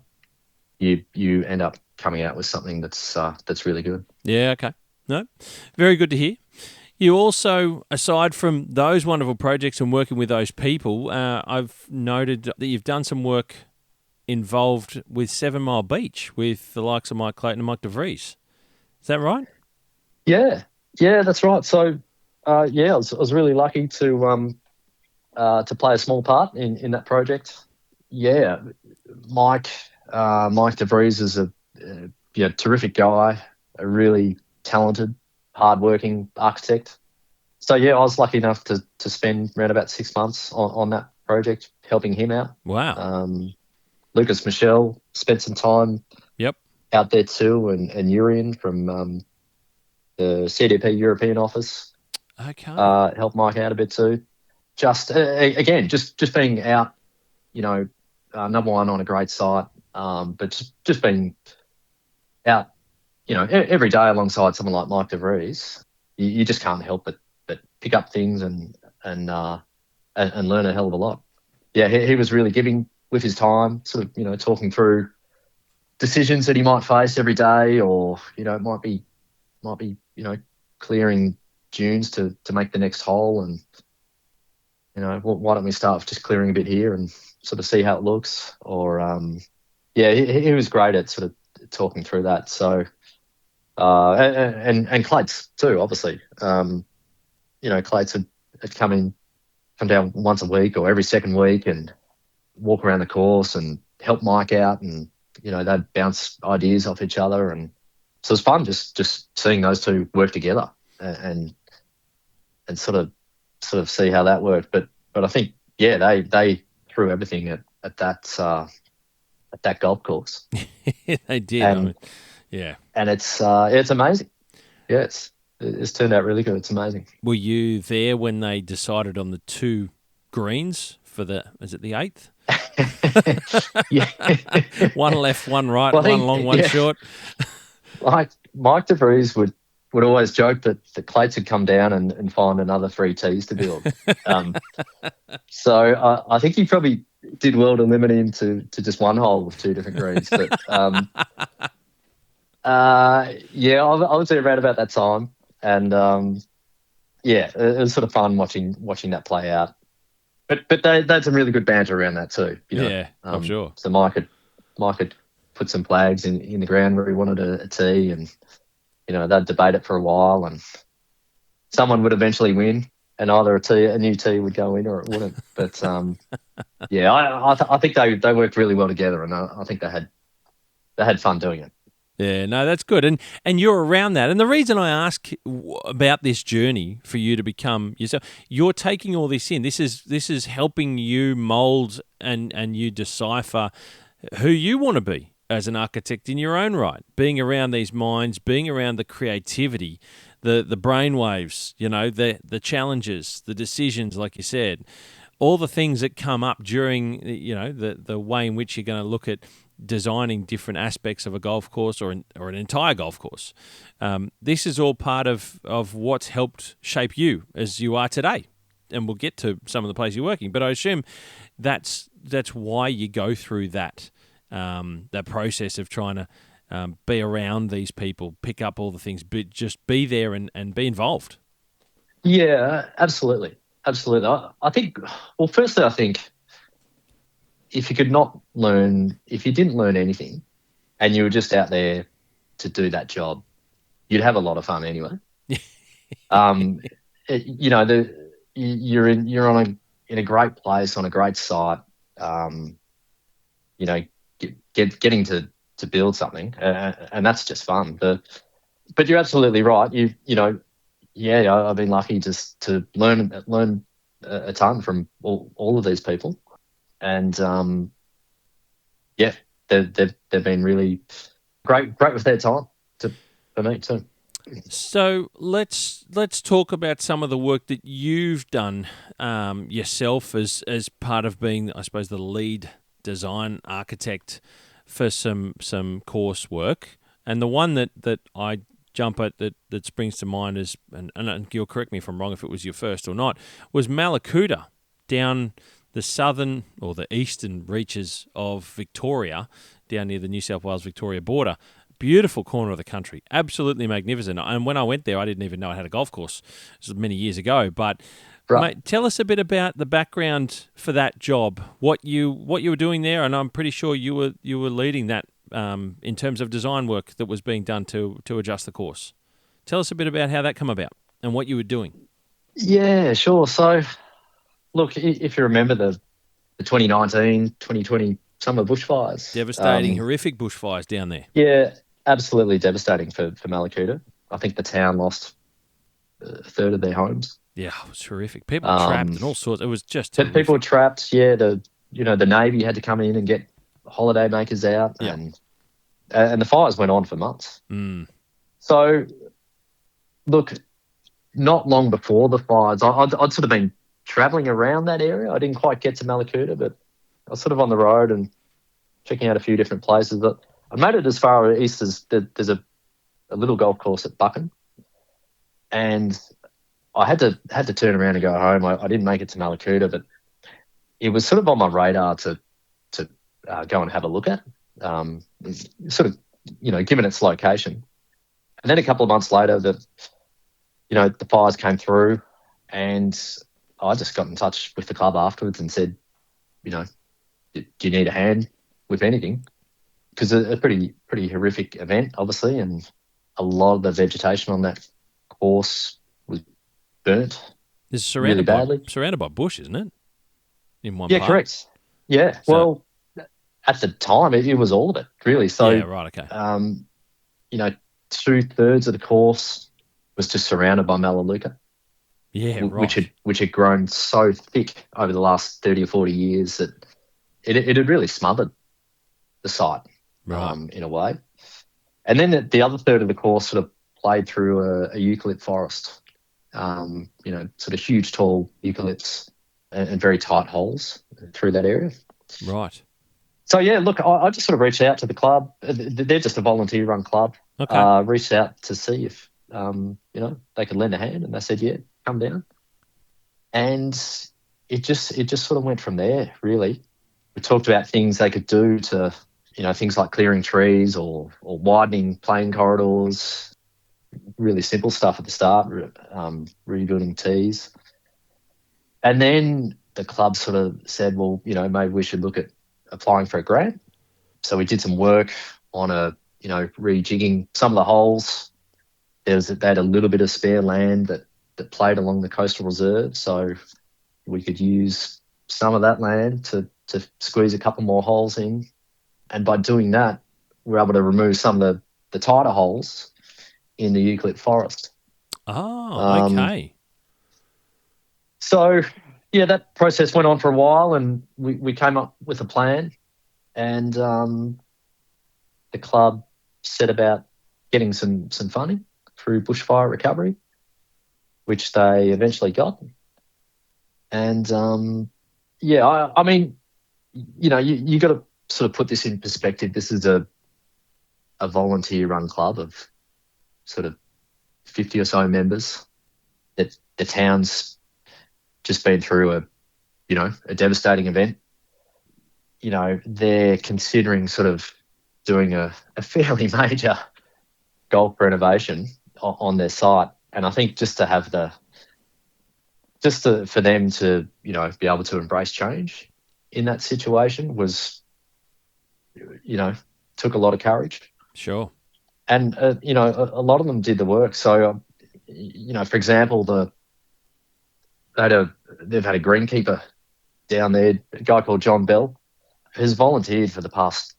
you end up coming out with something that's really good. Yeah. Okay. No, very good to hear. You also, aside from those wonderful projects and working with those people, I've noted that you've done some work involved with 7 Mile Beach with the likes of Mike Clayton and Mike DeVries. Is that right? Yeah, that's right. So, I was really lucky to play a small part in that project. Yeah, Mike DeVries is a terrific guy, a really talented, hardworking architect. So yeah, I was lucky enough to spend around about 6 months on that project, helping him out. Wow. Lucas Michelle spent some time out there too, and Urian from the CDP European office helped Mike out a bit too. Just again, just being out, number one on a great site, but just being out, every day alongside someone like Mike DeVries, you just can't help but pick up things and learn a hell of a lot. Yeah, he was really giving with his time, sort of, talking through decisions that he might face every day, or, it might be, clearing dunes to make the next hole, and, why don't we start with just clearing a bit here and sort of see how it looks, or, he was great at sort of talking through that. So, and Clates too, obviously. Clates had come down once a week or every second week and walk around the course and help Mike out, and they'd bounce ideas off each other, and so it's fun just seeing those two work together and sort of see how that worked. But I think they threw everything at that golf course. They did. And, yeah, and it's amazing. Yeah, it's turned out really good. It's amazing. Were you there when they decided on the 2 greens for is it the 8th? Yeah. One left, one right, one long, one short. Mike DeVries would always joke that the Clates would come down and find another 3 tees to build. So I think he probably did well to limit him to just one hole with 2 different greens. But I was there around about that time, and it was sort of fun watching that play out. But they had some really good banter around that too. Yeah, I'm sure. So Mike had put some flags in the ground where he wanted a tee, and they'd debate it for a while, and someone would eventually win, and either a new tee would go in or it wouldn't. But I think they worked really well together, and I think they had fun doing it. Yeah, no, that's good. And you're around that. And the reason I ask about this journey for you to become yourself, you're taking all this in. This is helping you mold and you decipher who you want to be as an architect in your own right. Being around these minds, being around the creativity, the brainwaves, the challenges, the decisions, like you said, all the things that come up during, the way in which you're going to look at designing different aspects of a golf course or an entire golf course. This is all part of what's helped shape you as you are today. And we'll get to some of the places you're working. But I assume that's why you go through that process of trying to be around these people, pick up all the things, but just be there and be involved. Yeah, absolutely. Absolutely. I think, well, firstly, I think if you didn't learn anything and you were just out there to do that job, you'd have a lot of fun anyway. You're in a great place on a great site, getting to build something, and that's just fun. But you're absolutely right. I've been lucky just to learn a ton from all of these people, and they've been really great with their time for me too. So let's talk about some of the work that you've done yourself as part of being, I suppose, the lead design architect for some coursework. And the one that I jump at that springs to mind is, and you'll correct me if I'm wrong if it was your first or not, was Mallacoota down the southern or the eastern reaches of Victoria, down near the New South Wales Victoria border. Beautiful corner of the country, absolutely magnificent. And when I went there, I didn't even know it had a golf course. This was many years ago. But Right. mate, tell us a bit about the background for that job. What you were doing there, and I'm pretty sure you were leading that in terms of design work that was being done to adjust the course. Tell us a bit about how that came about and what you were doing. Yeah, sure. So, look, if you remember the 2019, 2020 summer bushfires. Devastating, horrific bushfires down there. Yeah, absolutely devastating for Mallacoota. I think the town lost a third of their homes. Yeah, it was horrific. People were trapped and all sorts. It was just But people were horrific. trapped. Yeah, the Navy had to come in and get holiday makers out, Yeah. and the fires went on for months. Mm. So, look, not long before the fires, I'd sort of been travelling around that area. I didn't quite get to Mallacoota, but I was sort of on the road and checking out a few different places. But I made it as far east as there's a little golf course at Buchan, and I had to turn around and go home. I didn't make it to Mallacoota, but it was sort of on my radar to go and have a look at, sort of, given its location. And then a couple of months later, the fires came through, and I just got in touch with the club afterwards and said, do you need a hand with anything? Because a pretty horrific event, obviously, and a lot of the vegetation on that course was burnt. It's surrounded by bush, isn't it? In one Yeah, part. correct. Yeah, So- well, at the time, it was all of it, really. So, yeah, right, okay. 2/3 of the course was just surrounded by Mallacoota, Yeah, right. which had grown so thick over the last 30 or 40 years that it had really smothered the site, Right. in a way. And then the other third of the course sort of played through a eucalypt forest, sort of huge, tall eucalypts and very tight holes through that area. Right. So, yeah, look, I just sort of reached out to the club. They're just a volunteer-run club. Okay. Reached out to see if, they could lend a hand, and they said, yeah, come down. And it just sort of went from there, really. We talked about things they could do to, things like clearing trees or widening playing corridors, really simple stuff at the start, rebuilding tees. And then the club sort of said, well, maybe we should look at applying for a grant. So we did some work on rejigging some of the holes. They had a little bit of spare land that played along the coastal reserve, so we could use some of that land to squeeze a couple more holes in. And by doing that, we were able to remove some of the tighter holes in the eucalypt forest. Oh, okay. So, yeah, that process went on for a while, and we came up with a plan, and the club set about getting some funding through bushfire recovery, which they eventually got. And, I mean, you got to sort of put this in perspective. This is a volunteer-run club of sort of 50 or so members. That the town's just been through a devastating event. They're considering sort of doing a fairly major golf renovation on their site. And I think just to have for them to, be able to embrace change in that situation was, took a lot of courage. Sure. And, a lot of them did the work. So, for example, they've had a greenkeeper down there, a guy called John Bell, who's volunteered for the past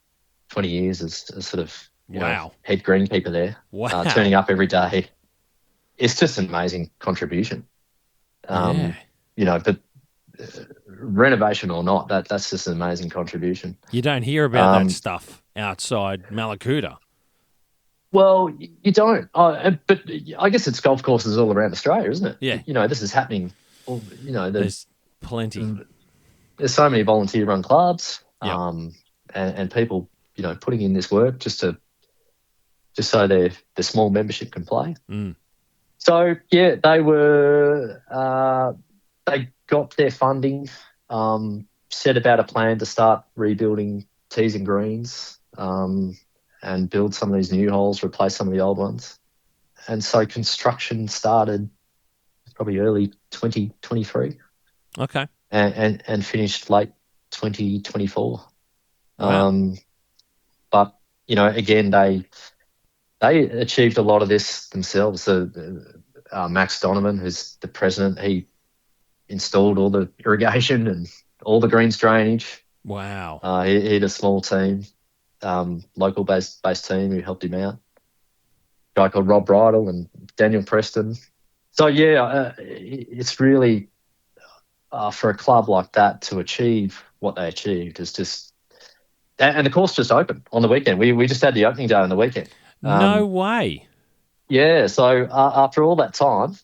20 years as sort of Wow. Head greenkeeper there, Wow. turning up every day. It's just an amazing contribution. Yeah. But renovation or not, that's just an amazing contribution. You don't hear about that stuff outside Mallacoota. Well, you don't. But I guess it's golf courses all around Australia, isn't it? Yeah. This is happening. There's plenty. There's so many volunteer-run clubs, Yep. and people, putting in this work just so their small membership can play. Mm. So yeah, they got their funding, set about a plan to start rebuilding tees and greens, and build some of these new holes, replace some of the old ones. And so construction started probably early 2023. Okay. And finished late 2024. Wow. But again, they achieved a lot of this themselves. Max Donovan, who's the president, he installed all the irrigation and all the greens drainage. Wow. He had a small team, local based team who helped him out. A guy called Rob Bridle and Daniel Preston. So yeah, it's really for a club like that to achieve what they achieved is just, and the course just opened on the weekend. We just had the opening day on the weekend. No way. Yeah. So after all that time,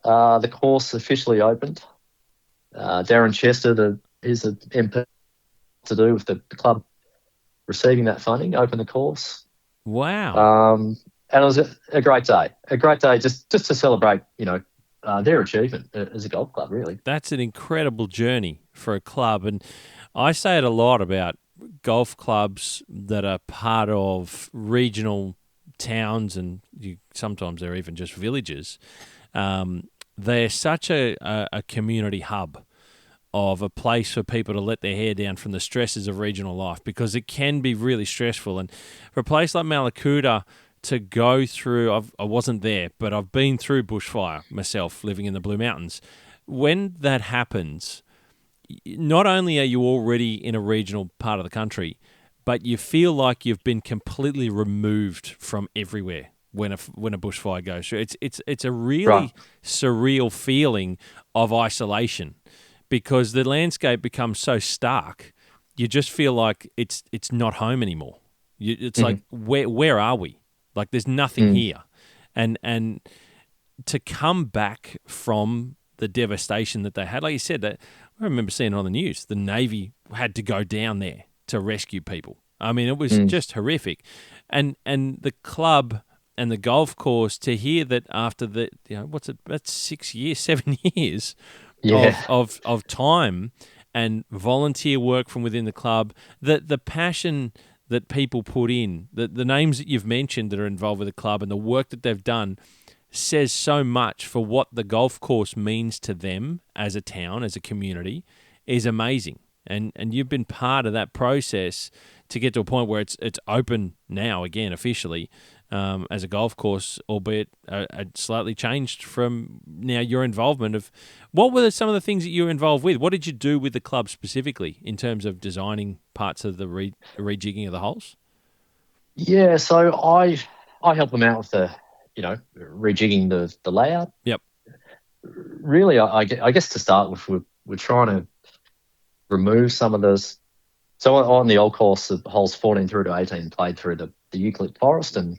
the course officially opened. Darren Chester, he's an MP to do with the club receiving that funding, opened the course. Wow. And it was a great day. A great day just to celebrate, their achievement as a golf club, really. That's an incredible journey for a club. And I say it a lot about golf clubs that are part of regional towns, and sometimes they're even just villages. They're such a community hub of a place for people to let their hair down from the stresses of regional life, because it can be really stressful. And for a place like Mallacoota to go through, I wasn't there, but I've been through bushfire myself, living in the Blue Mountains. When that happens, not only are you already in a regional part of the country, but you feel like you've been completely removed from everywhere when a bushfire goes through. It's a really surreal feeling of isolation, because the landscape becomes so stark. You just feel like it's not home anymore. It's like, where are we? Like, there's nothing here. And to come back from the devastation that they had, like you said, that I remember seeing on the news, the Navy had to go down there to rescue people. I mean, it was just horrific. And the club and the golf course, to hear that after that's 6 years, 7 years of time and volunteer work from within the club, the passion that people put in, the names that you've mentioned that are involved with the club and the work that they've done says so much for what the golf course means to them as a town, as a community, is amazing. And you've been part of that process to get to a point where it's open now again officially as a golf course, albeit slightly changed from now your involvement of. What were some of the things that you were involved with? What did you do with the club specifically in terms of designing parts of the rejigging of the holes? Yeah, so I help them out with the rejigging the layout. Yep. Really, I guess to start with, we're trying to remove some of those. So on the old course, the holes 14 through to 18 played through the eucalypt forest, and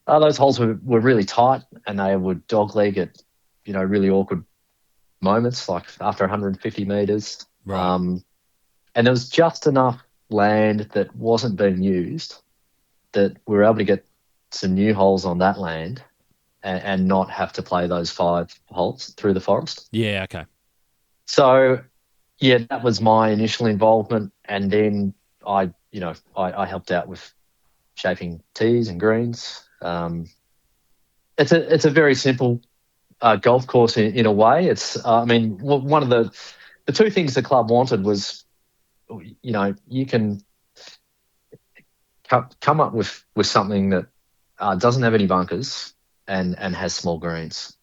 those holes were really tight, and they would dogleg at really awkward moments, like after 150 meters. Right. And there was just enough land that wasn't being used that we were able to get some new holes on that land and not have to play those 5 holes through the forest. Yeah, okay. So, yeah, that was my initial involvement, and then I helped out with shaping tees and greens. It's a very simple golf course in a way. It's one of the two things the club wanted was, you can come up with something that doesn't have any bunkers and has small greens.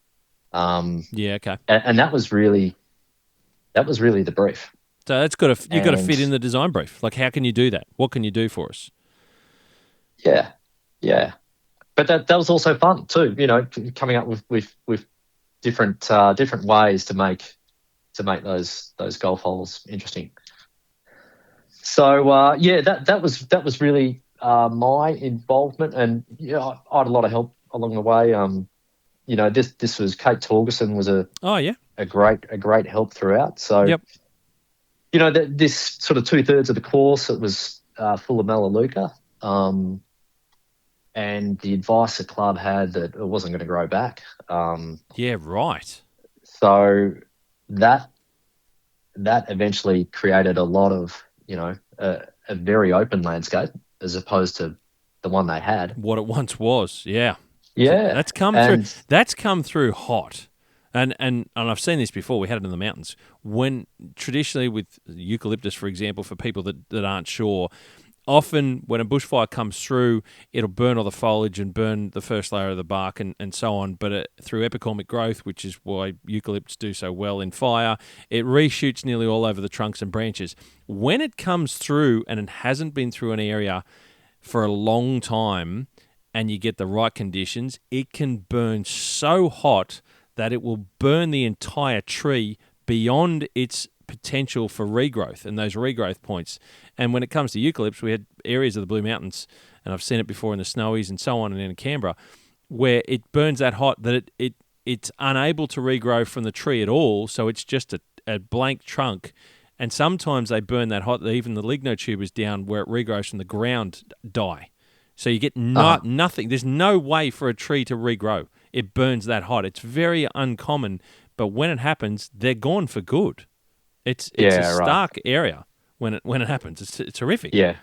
Yeah, okay. And that was really the brief. So that's got to you've got to fit in the design brief. Like, how can you do that? What can you do for us? Yeah. But that was also fun too. Coming up with different ways to make those golf holes interesting. So that was really my involvement, and I had a lot of help along the way. This was Kate Torgerson was Oh yeah. a great help throughout. So, Yep. This sort of 2/3 of the course, it was full of Mallacoota, and the advice the club had that it wasn't going to grow back. Yeah. Right. So that eventually created a lot of a very open landscape as opposed to the one they had. What it once was. Yeah. Yeah, That's come through. That's come through hot. And I've seen this before. We had it in the mountains. When traditionally with eucalyptus, for example, for people that aren't sure, often when a bushfire comes through, it'll burn all the foliage and burn the first layer of the bark and so on. But through epicormic growth, which is why eucalypts do so well in fire, it reshoots nearly all over the trunks and branches. When it comes through and it hasn't been through an area for a long time and you get the right conditions, it can burn so hot that it will burn the entire tree beyond its potential for regrowth and those regrowth points. And when it comes to eucalypts, we had areas of the Blue Mountains, and I've seen it before in the Snowies and so on, and in Canberra, where it burns that hot that it's unable to regrow from the tree at all, so it's just a blank trunk. And sometimes they burn that hot that even the lignotubers down where it regrows from the ground die. So you get nothing. There's no way for a tree to regrow. It burns that hot. It's very uncommon, but when it happens, they're gone for good. It's a stark area when it happens. It's horrific. Yeah.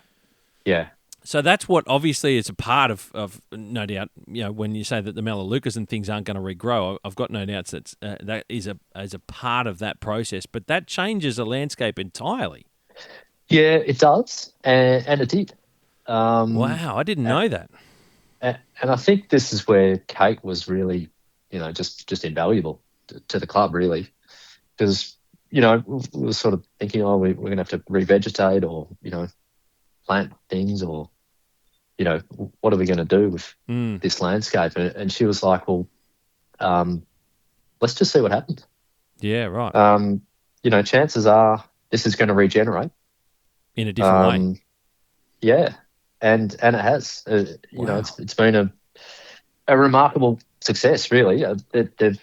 So that's what obviously is a part of no doubt. When you say that the melaleucas and things aren't going to regrow, I've got no doubts that is a part of that process. But that changes a landscape entirely. Yeah, it does, and it did. Wow, I didn't know that. And I think this is where Kate was really, just invaluable to the club, really, because we were sort of thinking, we're going to have to revegetate or plant things, or what are we going to do with this landscape? And she was like, well, let's just see what happens. Yeah, right. Chances are this is going to regenerate in a different way. Yeah, and it has. Wow. It's been a remarkable success, really. They've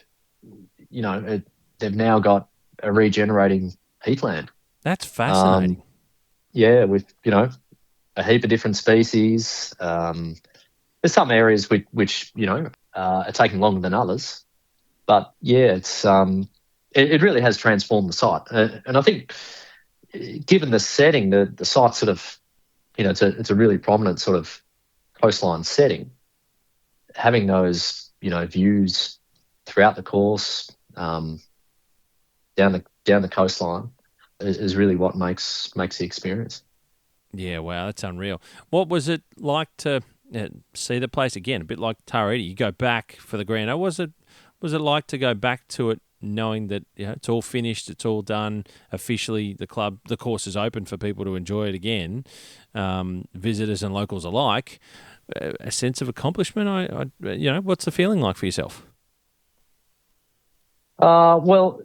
now got a regenerating heathland. That's fascinating. With a heap of different species. There's some areas which are taking longer than others, but yeah, it's it really has transformed the site. And I think, given the setting, the site sort of, it's a really prominent sort of coastline setting. Having those views throughout the course, down the coastline, is really what makes the experience. Yeah, wow, that's unreal. What was it like to see the place again? A bit like Tara Iti, you go back for the grand. Was it like to go back to it, knowing that it's all finished, it's all done officially? The course is open for people to enjoy it again, visitors and locals alike. A sense of accomplishment. What's the feeling like for yourself? Well,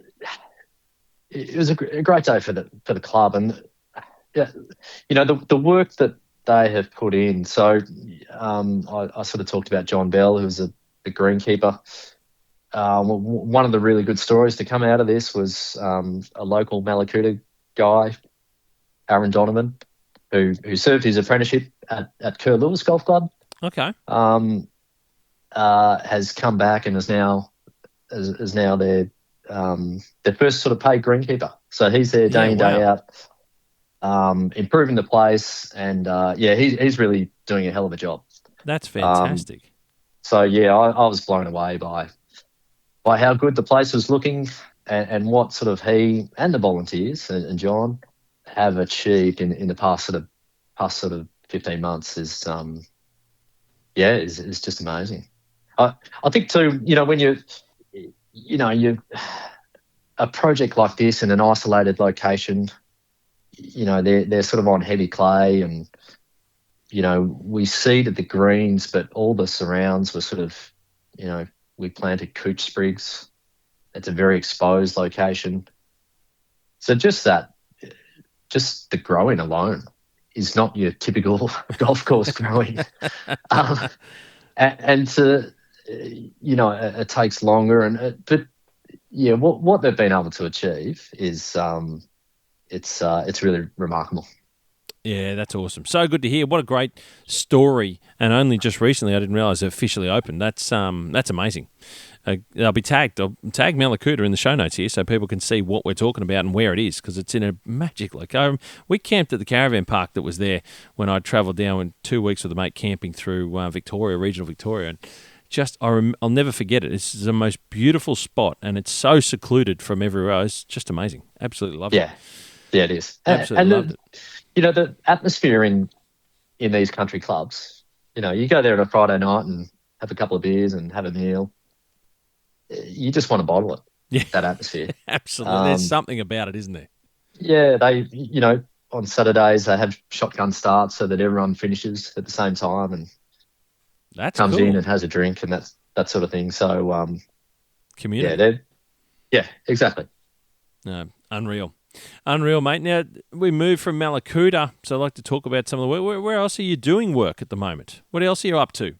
it was a great day for the club, and the work that they have put in. So I sort of talked about John Bell, who's the greenkeeper. One of the really good stories to come out of this was a local Mallacoota guy, Aaron Donovan, who served his apprenticeship at Lewis Golf Club. Okay. Has come back and is now their first sort of paid greenkeeper. So he's there day in, day out, improving the place, and he's really doing a hell of a job. That's fantastic. So yeah, I was blown away by how good the place was looking, and what sort of he and the volunteers and John have achieved in the past sort of 15 months is just amazing. I think too, when you a project like this in an isolated location, they're sort of on heavy clay, and we seeded the greens, but all the surrounds were sort of, we planted couch sprigs. It's a very exposed location. So just the growing alone is not your typical golf course growing. And to, it takes longer. But yeah, what they've been able to achieve is it's really remarkable. Yeah, that's awesome. So good to hear. What a great story. And only just recently I didn't realise it officially opened. That's amazing. I'll tag Mallacoota in the show notes here so people can see what we're talking about and where it is, because it's in a magic location. We camped at the caravan park that was there when I travelled down in 2 weeks with a mate camping through Victoria, regional Victoria. And I'll never forget it. It's the most beautiful spot, and it's so secluded from everywhere. It's just amazing. Absolutely loved it. Yeah, it is. Absolutely loved it. The atmosphere in these country clubs, you go there on a Friday night and have a couple of beers and have a meal. You just want to bottle it. Yeah. That atmosphere. Absolutely. There's something about it, isn't there? Yeah, they, on Saturdays they have shotgun starts so that everyone finishes at the same time and comes cool. in and has a drink and that sort of thing. So, community. Yeah, exactly. Unreal, mate. Now, we moved from Mallacoota, so I'd like to talk about some of the work. Where else are you doing work at the moment? What else are you up to?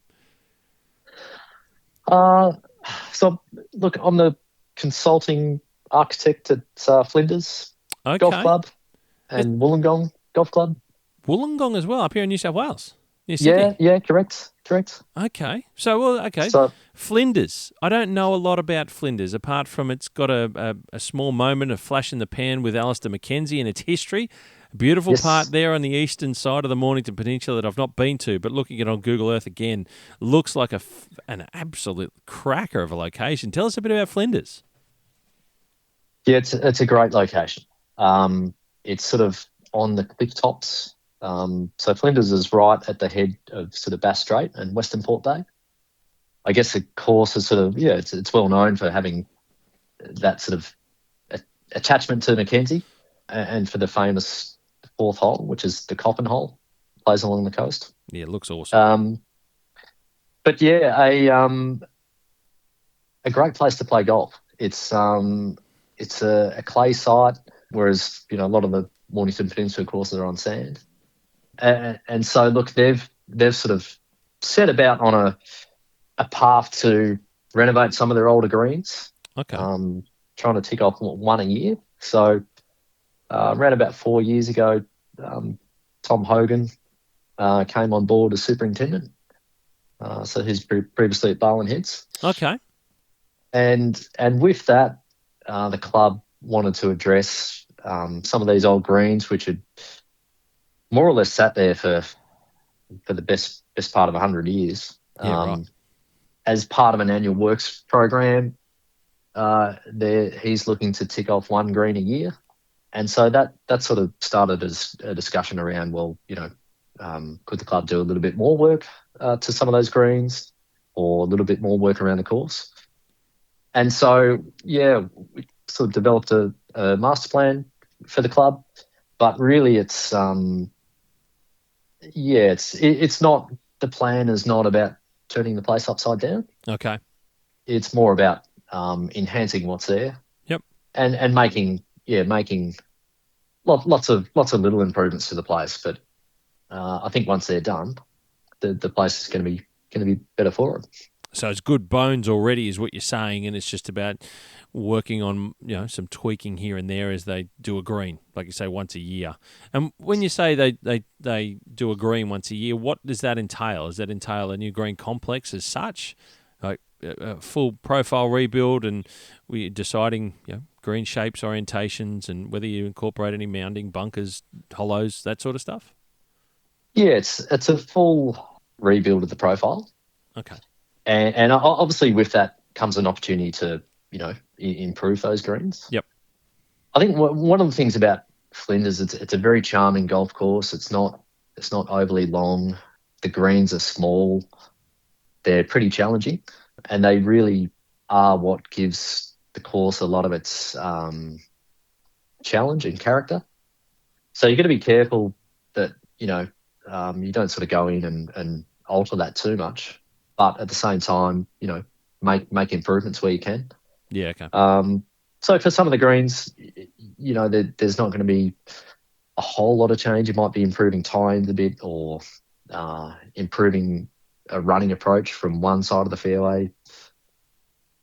So, look, I'm the consulting architect at Flinders Golf Club and Wollongong Golf Club. Wollongong as well, up here in New South Wales. Near Sydney. Yeah, correct. Okay. So, Flinders. I don't know a lot about Flinders, apart from it's got a small moment, a flash in the pan with Alistair Mackenzie and its history. A beautiful part there on the eastern side of the Mornington Peninsula that I've not been to, but looking at it on Google Earth again, looks like an absolute cracker of a location. Tell us a bit about Flinders. Yeah, it's a great location. It's sort of on the cliff tops. So Flinders is right at the head of sort of Bass Strait and Western Port Bay. I guess the course is sort of, it's well known for having that sort of attachment to Mackenzie and for the famous fourth hole, which is the Coppin hole, plays along the coast. Yeah, it looks awesome. But yeah, a great place to play golf. It's a clay site, whereas a lot of the Mornington Peninsula courses are on sand. And so look, they've sort of set about on a path to renovate some of their older greens. Okay. Trying to tick off one a year. So around about 4 years ago, Tom Hogan came on board as superintendent. So he's previously at Barwon Heads. Okay. And with that, the club wanted to address some of these old greens, which had more or less sat there for the best part of 100 years. Right. As part of an annual works program, he's looking to tick off one green a year. And so that sort of started as a discussion around, could the club do a little bit more work to some of those greens or a little bit more work around the course? And so, we sort of developed a master plan for the club, but really it's not, the plan is not about turning the place upside down. Okay. It's more about enhancing what's there. Yep. And making lots of little improvements to the place. But I think once they're done, the place is going to be better for it. So it's good bones already, is what you're saying, and it's just about working on some tweaking here and there as they do a green, like you say, once a year. And when you say they do a green once a year, what does that entail? Does that entail a new green complex as such, like a full profile rebuild, and we're deciding green shapes, orientations, and whether you incorporate any mounding, bunkers, hollows, that sort of stuff? Yeah, it's a full rebuild of the profile. Okay. And obviously with that comes an opportunity to, improve those greens. Yep. I think one of the things about Flinders, it's a very charming golf course. It's not overly long. The greens are small. They're pretty challenging, and they really are what gives the course a lot of its challenge and character. So you've got to be careful that, you don't sort of go in and alter that too much. But at the same time, make improvements where you can. Yeah, okay. So for some of the greens, there's not going to be a whole lot of change. It might be improving tie-ins a bit, or improving a running approach from one side of the fairway.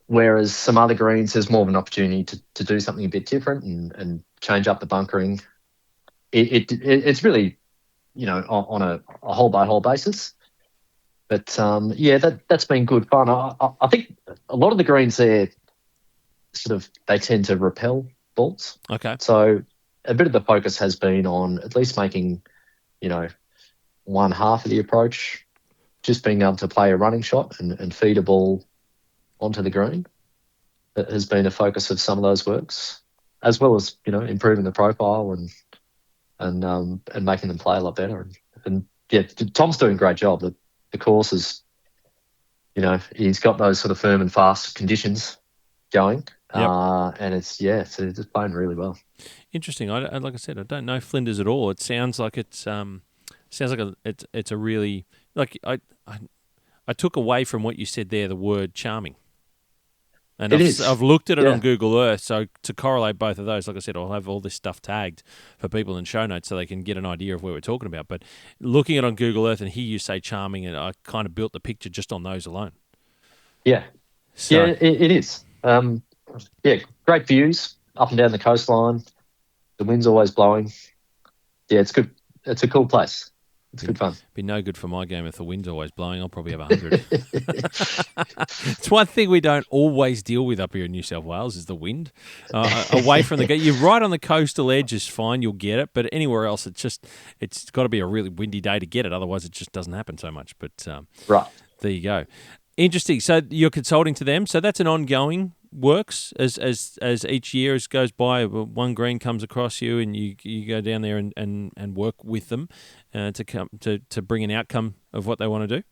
Whereas some other greens, there's more of an opportunity to do something a bit different and change up the bunkering. It's really, on a hole by hole basis. But that's been good fun. I think a lot of the greens there they tend to repel balls. Okay. So a bit of the focus has been on at least making, one half of the approach, just being able to play a running shot and feed a ball onto the green. That has been a focus of some of those works, as well as, improving the profile and making them play a lot better. And Tom's doing a great job. The course is, he's got those sort of firm and fast conditions going. Yep. And it's playing really well. Interesting. Like I said, I don't know Flinders at all. It sounds like it's a really, like, I took away from what you said there the word charming. And I've looked at it on Google Earth, so to correlate both of those, like I said, I'll have all this stuff tagged for people in show notes so they can get an idea of where we're talking about. But looking at it on Google Earth and hear you say charming, and I kind of built the picture just on those alone. Yeah. So, it is. Great views up and down the coastline. The wind's always blowing. Yeah, it's good. It's a cool place. It's good fun. Be no good for my game if the wind's always blowing. I'll probably have 100. It's one thing we don't always deal with up here in New South Wales is the wind. Away from the you're right on the coastal edge is fine. You'll get it, but anywhere else, it's got to be a really windy day to get it. Otherwise, it just doesn't happen so much. But right there you go. Interesting. So you're consulting to them. So that's an ongoing works as each year goes by. One green comes across you, and you go down there and work with them to bring an outcome of what they want to do.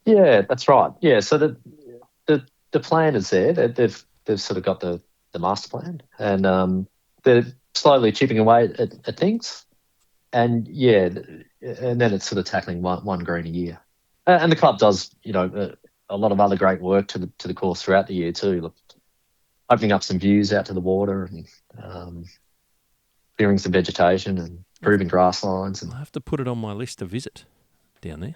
Yeah, that's right. Yeah, so the plan is there. They've sort of got the master plan, and they're slowly chipping away at things. And and then it's sort of tackling one green a year. And the club does, a lot of other great work to the course throughout the year too. Look, opening up some views out to the water and clearing some vegetation and improving grass lines. And I'll have to put it on my list to visit down there.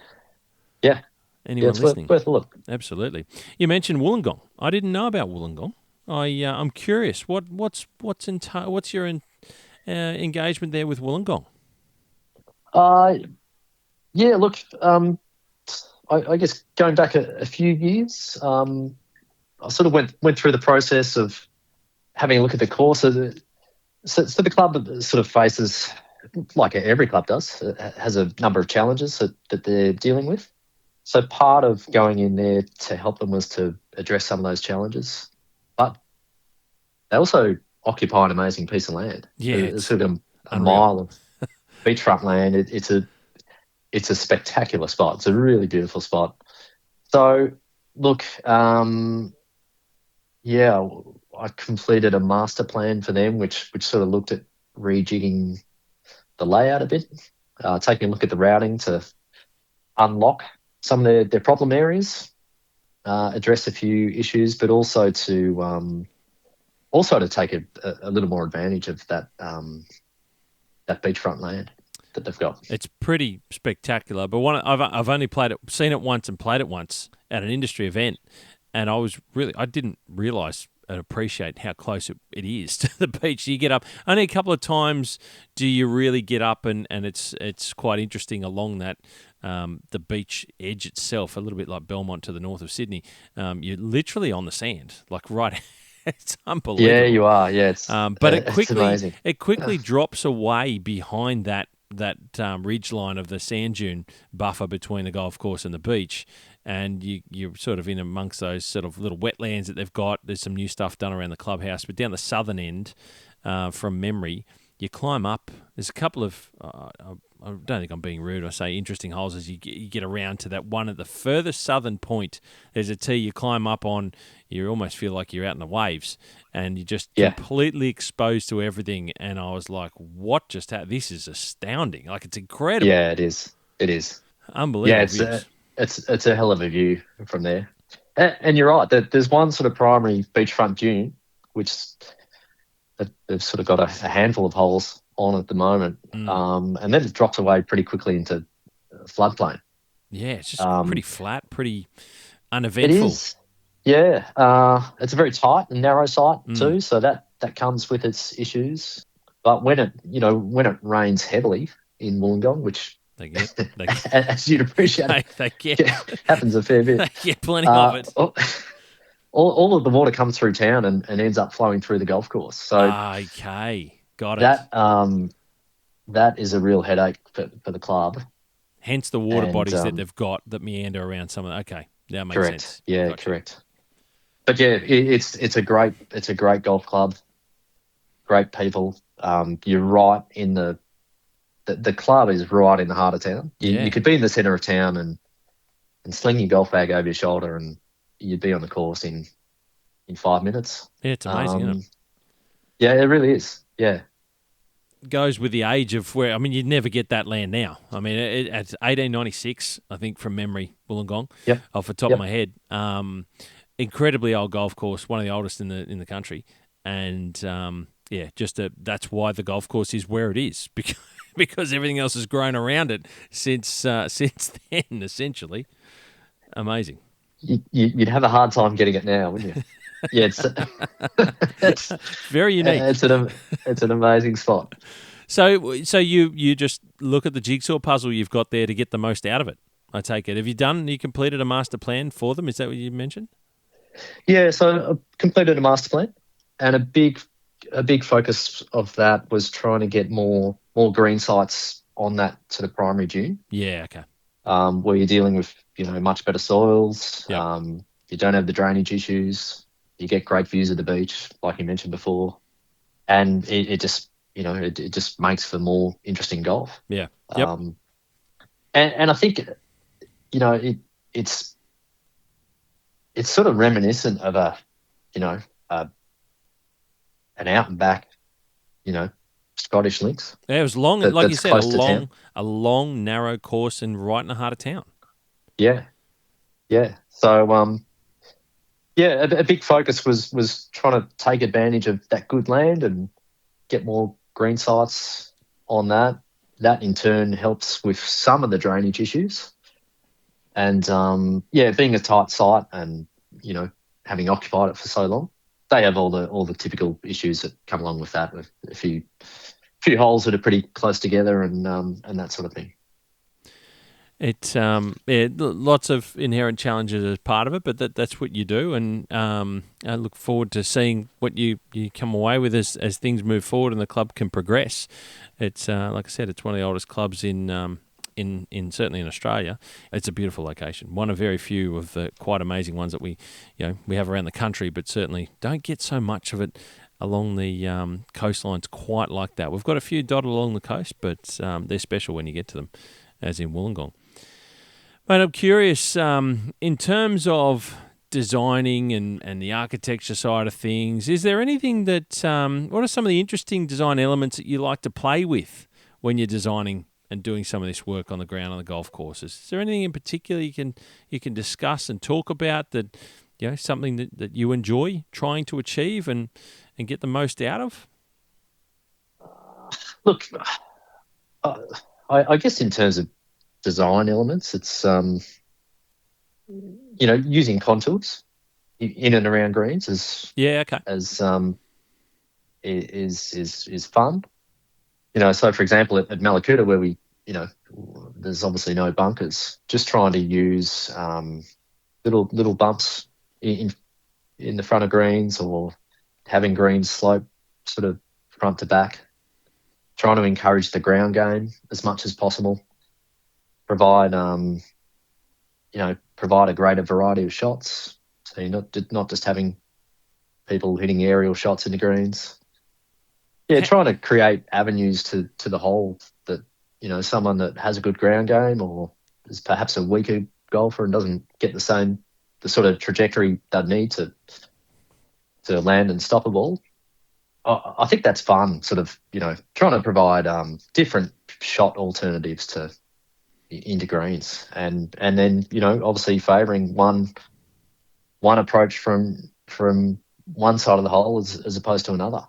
Yeah. Anyone listening? Worth a look. Absolutely. You mentioned Wollongong. I didn't know about Wollongong. I'm curious. What's your engagement there with Wollongong? Look, I guess going back a few years, I sort of went through the process of having a look at the course. So the club sort of faces, like every club does, has a number of challenges that they're dealing with. So part of going in there to help them was to address some of those challenges. But they also occupy an amazing piece of land. Yeah, it's sort of a mile of beachfront land. It's a spectacular spot. It's a really beautiful spot. So, look, I completed a master plan for them, which sort of looked at rejigging the layout a bit, taking a look at the routing to unlock some of their problem areas, address a few issues, but also to take a little more advantage of that beachfront land that they've got. It's pretty spectacular. But I've only seen it once and played it once at an industry event, and I didn't realise and appreciate how close it is to the beach. You get up only a couple of times. Do you really get up and it's quite interesting along that the beach edge itself, a little bit like Belmont to the north of Sydney. You're literally on the sand, like right. It's unbelievable. Yeah, you are. Yeah, but it quickly drops away behind that ridge line of the sand dune buffer between the golf course and the beach, and you're sort of in amongst those sort of little wetlands that they've got. There's some new stuff done around the clubhouse, but down the southern end, from memory, you climb up. There's a couple of I don't think I'm being rude. I say interesting holes as you get around to that one at the furthest southern point. There's a tee you climb up on. You almost feel like you're out in the waves, and you're just completely exposed to everything. And I was like, "What just happened? This is astounding! Like, it's incredible." Yeah, it is. It is unbelievable. Yeah, it's a hell of a view from there. And you're right. There's one sort of primary beachfront dune, which they've sort of got a handful of holes on at the moment, and then it drops away pretty quickly into floodplain. Yeah, it's just pretty flat, pretty It uneventful. is, yeah. It's a very tight and narrow site too, so that comes with its issues. But when it rains heavily in Wollongong, which They get as you'd appreciate, they get happens a fair bit. They get plenty of it. All of the water comes through town and ends up flowing through the golf course. So okay, got it. That is a real headache for the club. Hence the water bodies that they've got that meander around some of that. Okay, that makes correct. sense. Yeah, gotcha. Correct. But yeah, it's a great golf club. Great people. You're right in the club is right in the heart of town. You could be in the centre of town and sling your golf bag over your shoulder and you'd be on the course in 5 minutes. Yeah, it's amazing, isn't it? Yeah, it really is. Yeah. Goes with the age of where, I mean, you'd never get that land now. I mean, at 1896, I think from memory, Wollongong, off the top of my head. Incredibly old golf course, one of the oldest in the country. And, that's why the golf course is where it is, because everything else has grown around it since then, essentially. Amazing. You'd have a hard time getting it now, wouldn't you? Yeah, it's very unique. It's an amazing spot. So you just look at the jigsaw puzzle you've got there to get the most out of it, I take it. Have you completed a master plan for them? Is that what you mentioned? Yeah, so I completed a master plan, and a big focus of that was trying to get more green sites on that sort of primary dune. Yeah, okay. Where you're dealing with much better soils. Yep. You don't have the drainage issues. You get great views of the beach, like you mentioned before, and it just it just makes for more interesting golf. Yeah. Yep. And I think it's sort of reminiscent of an out and back Scottish links. Yeah, it was long, like you said, a long narrow course and right in the heart of town. Yeah. So a big focus was trying to take advantage of that good land and get more green sites on that. That in turn helps with some of the drainage issues. And being a tight site and having occupied it for so long, they have all the typical issues that come along with that, with a few holes that are pretty close together and that sort of thing. It's lots of inherent challenges as part of it, but that's what you do, and I look forward to seeing what you come away with as things move forward and the club can progress. It's like I said, it's one of the oldest clubs in certainly in Australia. It's a beautiful location, one of very few of the quite amazing ones that we have around the country, but certainly don't get so much of it along the coastlines quite like that. We've got a few dotted along the coast, but they're special when you get to them, as in Wollongong. Mate, I'm curious, in terms of designing and the architecture side of things, is there anything that, what are some of the interesting design elements that you like to play with when you're designing and doing some of this work on the ground on the golf courses? Is there anything in particular you can discuss and talk about that, something that you enjoy trying to achieve and get the most out of? Look, I guess in terms of design elements, it's using contours in and around greens is fun. So for example at Mallacoota, where we there's obviously no bunkers, just trying to use little bumps in the front of greens, or having greens slope sort of front to back, trying to encourage the ground game as much as possible. Provide a greater variety of shots. So you're not just having people hitting aerial shots into greens. Yeah, trying to create avenues to the hole that, someone that has a good ground game or is perhaps a weaker golfer and doesn't get the sort of trajectory they need to land and stop a ball. I think that's fun, sort of, trying to provide different shot alternatives into greens, and then obviously favouring one approach from one side of the hole as opposed to another.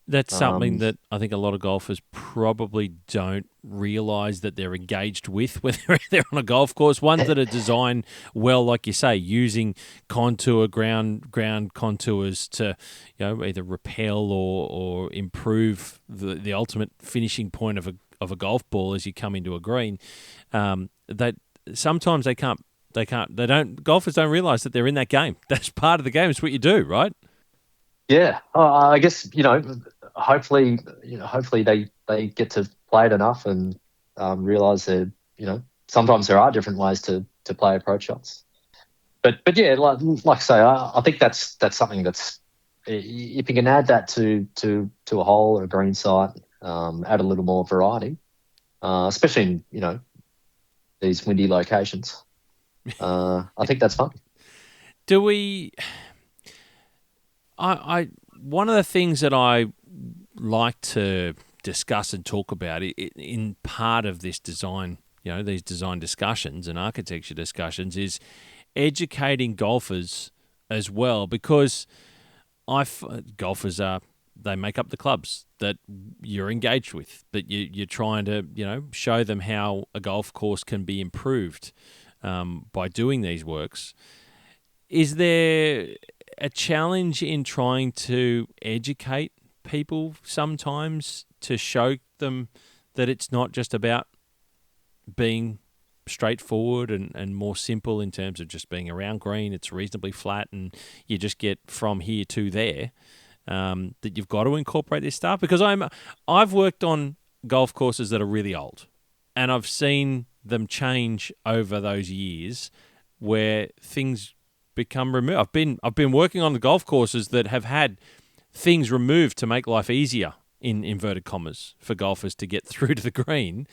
That's something that I think a lot of golfers probably don't realise that they're engaged with when they're on a golf course. Ones that are designed well, like you say, using ground contours to, either repel or improve the ultimate finishing point of a golf ball as you come into a green. That sometimes golfers don't realise that they're in that game. That's part of the game. It's what you do, right? Yeah, I guess hopefully they get to play it enough and realise that sometimes there are different ways to play approach shots. But yeah, like I say, I think that's something that's, if you can add that to a hole or a green site, add a little more variety, especially in these windy locations. I think that's fun. Do we? One of the things that I like to discuss and talk about in part of this design, these design discussions and architecture discussions, is educating golfers as well, because golfers they make up the clubs that you're engaged with, but you're trying to show them how a golf course can be improved by doing these works. Is there a challenge in trying to educate people sometimes to show them that it's not just about being straightforward and more simple in terms of just being around green? It's reasonably flat and you just get from here to there, that you've got to incorporate this stuff? Because I've worked on golf courses that are really old, and I've seen them change over those years where things become removed. I've been working on the golf courses that have had things removed to make life easier, in inverted commas, for golfers to get through to the green,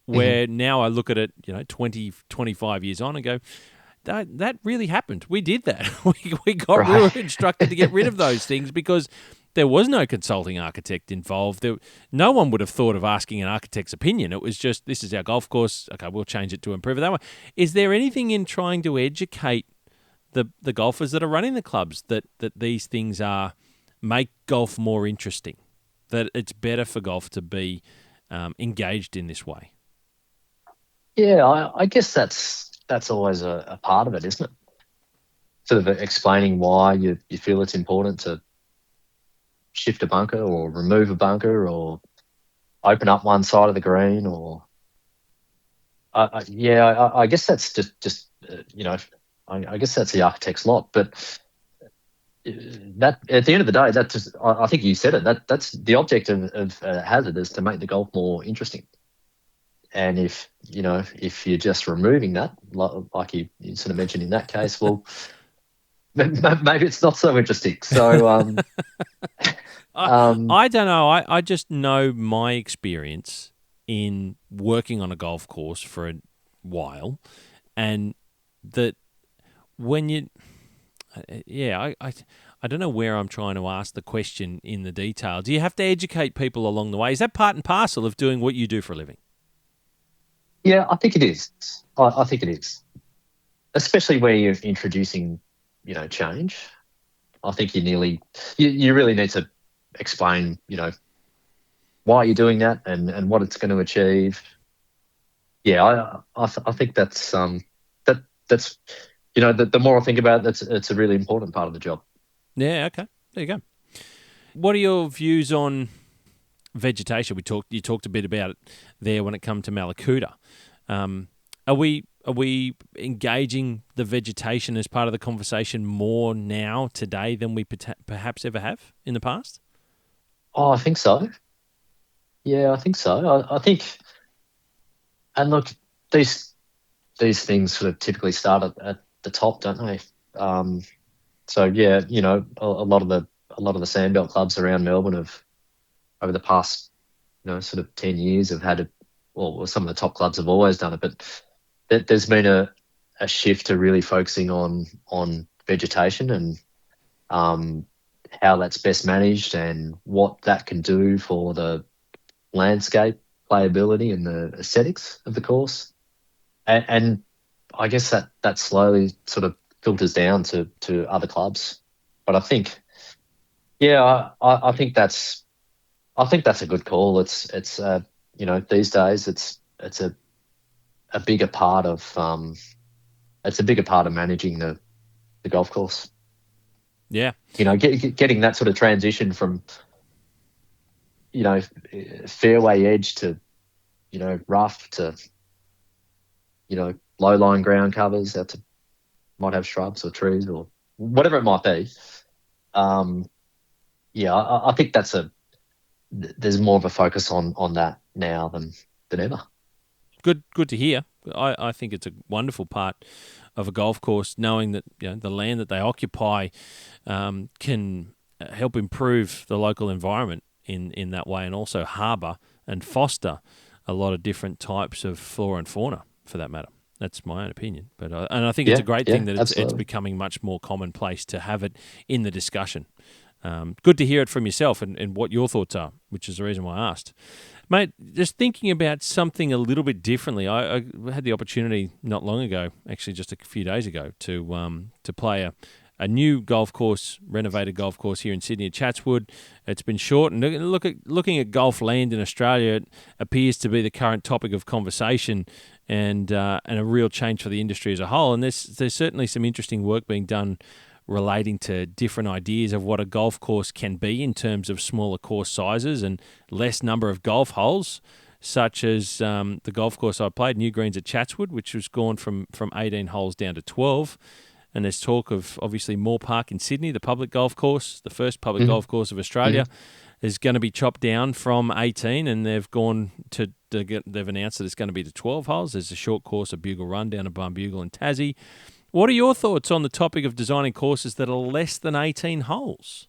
where now I look at it 20, 25 years on and go, that really happened. We did that. We were instructed to get rid of those things because there was no consulting architect involved. No one would have thought of asking an architect's opinion. It was just, this is our golf course. Okay, we'll change it to improve it that way. Is there anything in trying to educate the golfers that are running the clubs that these things make golf more interesting, that it's better for golf to be engaged in this way? Yeah, I guess that's always a part of it, isn't it? Sort of explaining why you feel it's important to shift a bunker or remove a bunker or open up one side of the green, or I guess that's just I guess that's the architect's lot. But that, at the end of the day, that just, I think you said it, that's the object of hazard, is to make the golf more interesting. And if you're just removing that, like you sort of mentioned in that case, well, maybe it's not so interesting. So I don't know. I just know my experience in working on a golf course for a while, and that when you, I don't know where I'm trying to ask the question in the detail. Do you have to educate people along the way? Is that part and parcel of doing what you do for a living? Yeah, I think it is. I think it is, especially where you're introducing, change. I think you really need to explain, why you're doing that and what it's going to achieve. Yeah, I think that's that's the more I think about it, it's a really important part of the job. Yeah, okay. There you go. What are your views on vegetation? You talked a bit about it there when it comes to Mallacoota. Are we engaging the vegetation as part of the conversation more now today than we perhaps ever have in the past? Oh, I think so. Yeah, I think so. I think, and look, these things sort of typically start at the top, don't they? So yeah, a lot of the sandbelt clubs around Melbourne have, over the past, sort of 10 years, have had some of the top clubs have always done it, but there's been a shift to really focusing on vegetation and how that's best managed and what that can do for the landscape playability and the aesthetics of the course. And I guess that slowly sort of filters down to other clubs. But I think Yeah, I think that's a good call. It's these days it's a bigger part of managing the golf course. Yeah. Getting that sort of transition from fairway edge to rough to low lying ground covers that might have shrubs or trees or whatever it might be. I think there's more of a focus on that now than ever. Good to hear. I think it's a wonderful part of a golf course, knowing that the land that they occupy can help improve the local environment in that way, and also harbour and foster a lot of different types of flora and fauna, for that matter. That's my own opinion, but and I think it's a great thing that it's becoming much more commonplace to have it in the discussion. Good to hear it from yourself and what your thoughts are, which is the reason why I asked. Mate, just thinking about something a little bit differently, I had the opportunity not long ago, actually just a few days ago, to play a new golf course, renovated golf course here in Sydney at Chatswood. It's been shortened. Looking at golf land in Australia, it appears to be the current topic of conversation and a real change for the industry as a whole. And there's certainly some interesting work being done relating to different ideas of what a golf course can be in terms of smaller course sizes and less number of golf holes, such as the golf course I played, New Greens at Chatswood, which was gone from 18 holes down to 12. And there's talk of, obviously, Moore Park in Sydney, the public golf course, the first public golf course of Australia, is going to be chopped down from 18, and they've announced that it's going to be to 12 holes. There's a short course, a Bugle Run down to Barnbugle and Tassie. What are your thoughts on the topic of designing courses that are less than 18 holes?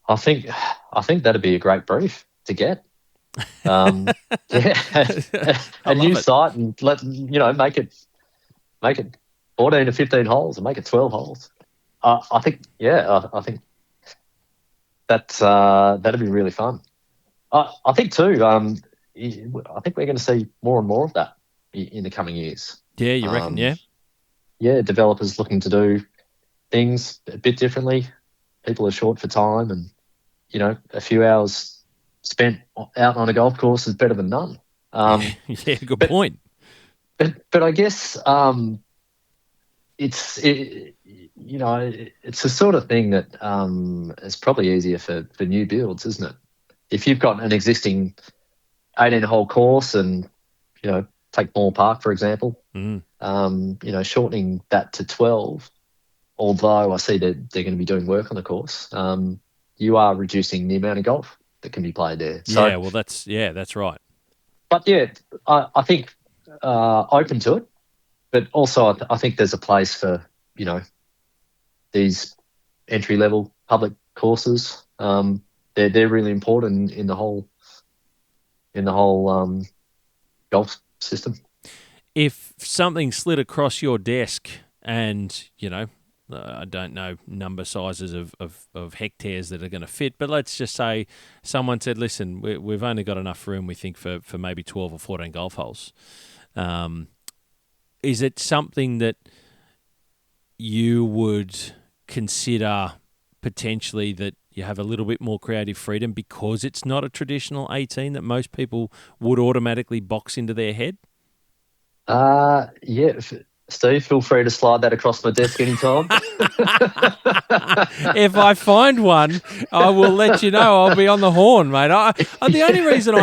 I think that'd be a great brief to get. A new site and make it 14 to 15 holes and make it 12 holes. I think that'd be really fun. I think too. I think we're going to see more and more of that in the coming years. Yeah, you reckon? Yeah. Yeah, developers looking to do things a bit differently. People are short for time, and a few hours spent out on a golf course is better than none. Yeah, good point. But I guess it's the sort of thing that is probably easier for new builds, isn't it? If you've got an existing 18-hole course and take Moore Park, for example, shortening that to 12, although I see that they're going to be doing work on the course, you are reducing the amount of golf that can be played there. So, yeah, well, that's right. But yeah, I think open to it, but also I think there's a place for, these entry-level public courses. They're really important in the whole golf system. If something slid across your desk and, I don't know number sizes of hectares that are going to fit, but let's just say someone said, listen, we've only got enough room, we think, for maybe 12 or 14 golf holes. Is it something that you would consider potentially that you have a little bit more creative freedom because it's not a traditional 18 that most people would automatically box into their head? Yeah. Steve, feel free to slide that across my desk anytime. If I find one, I will let you know. I'll be on the horn, mate. The only reason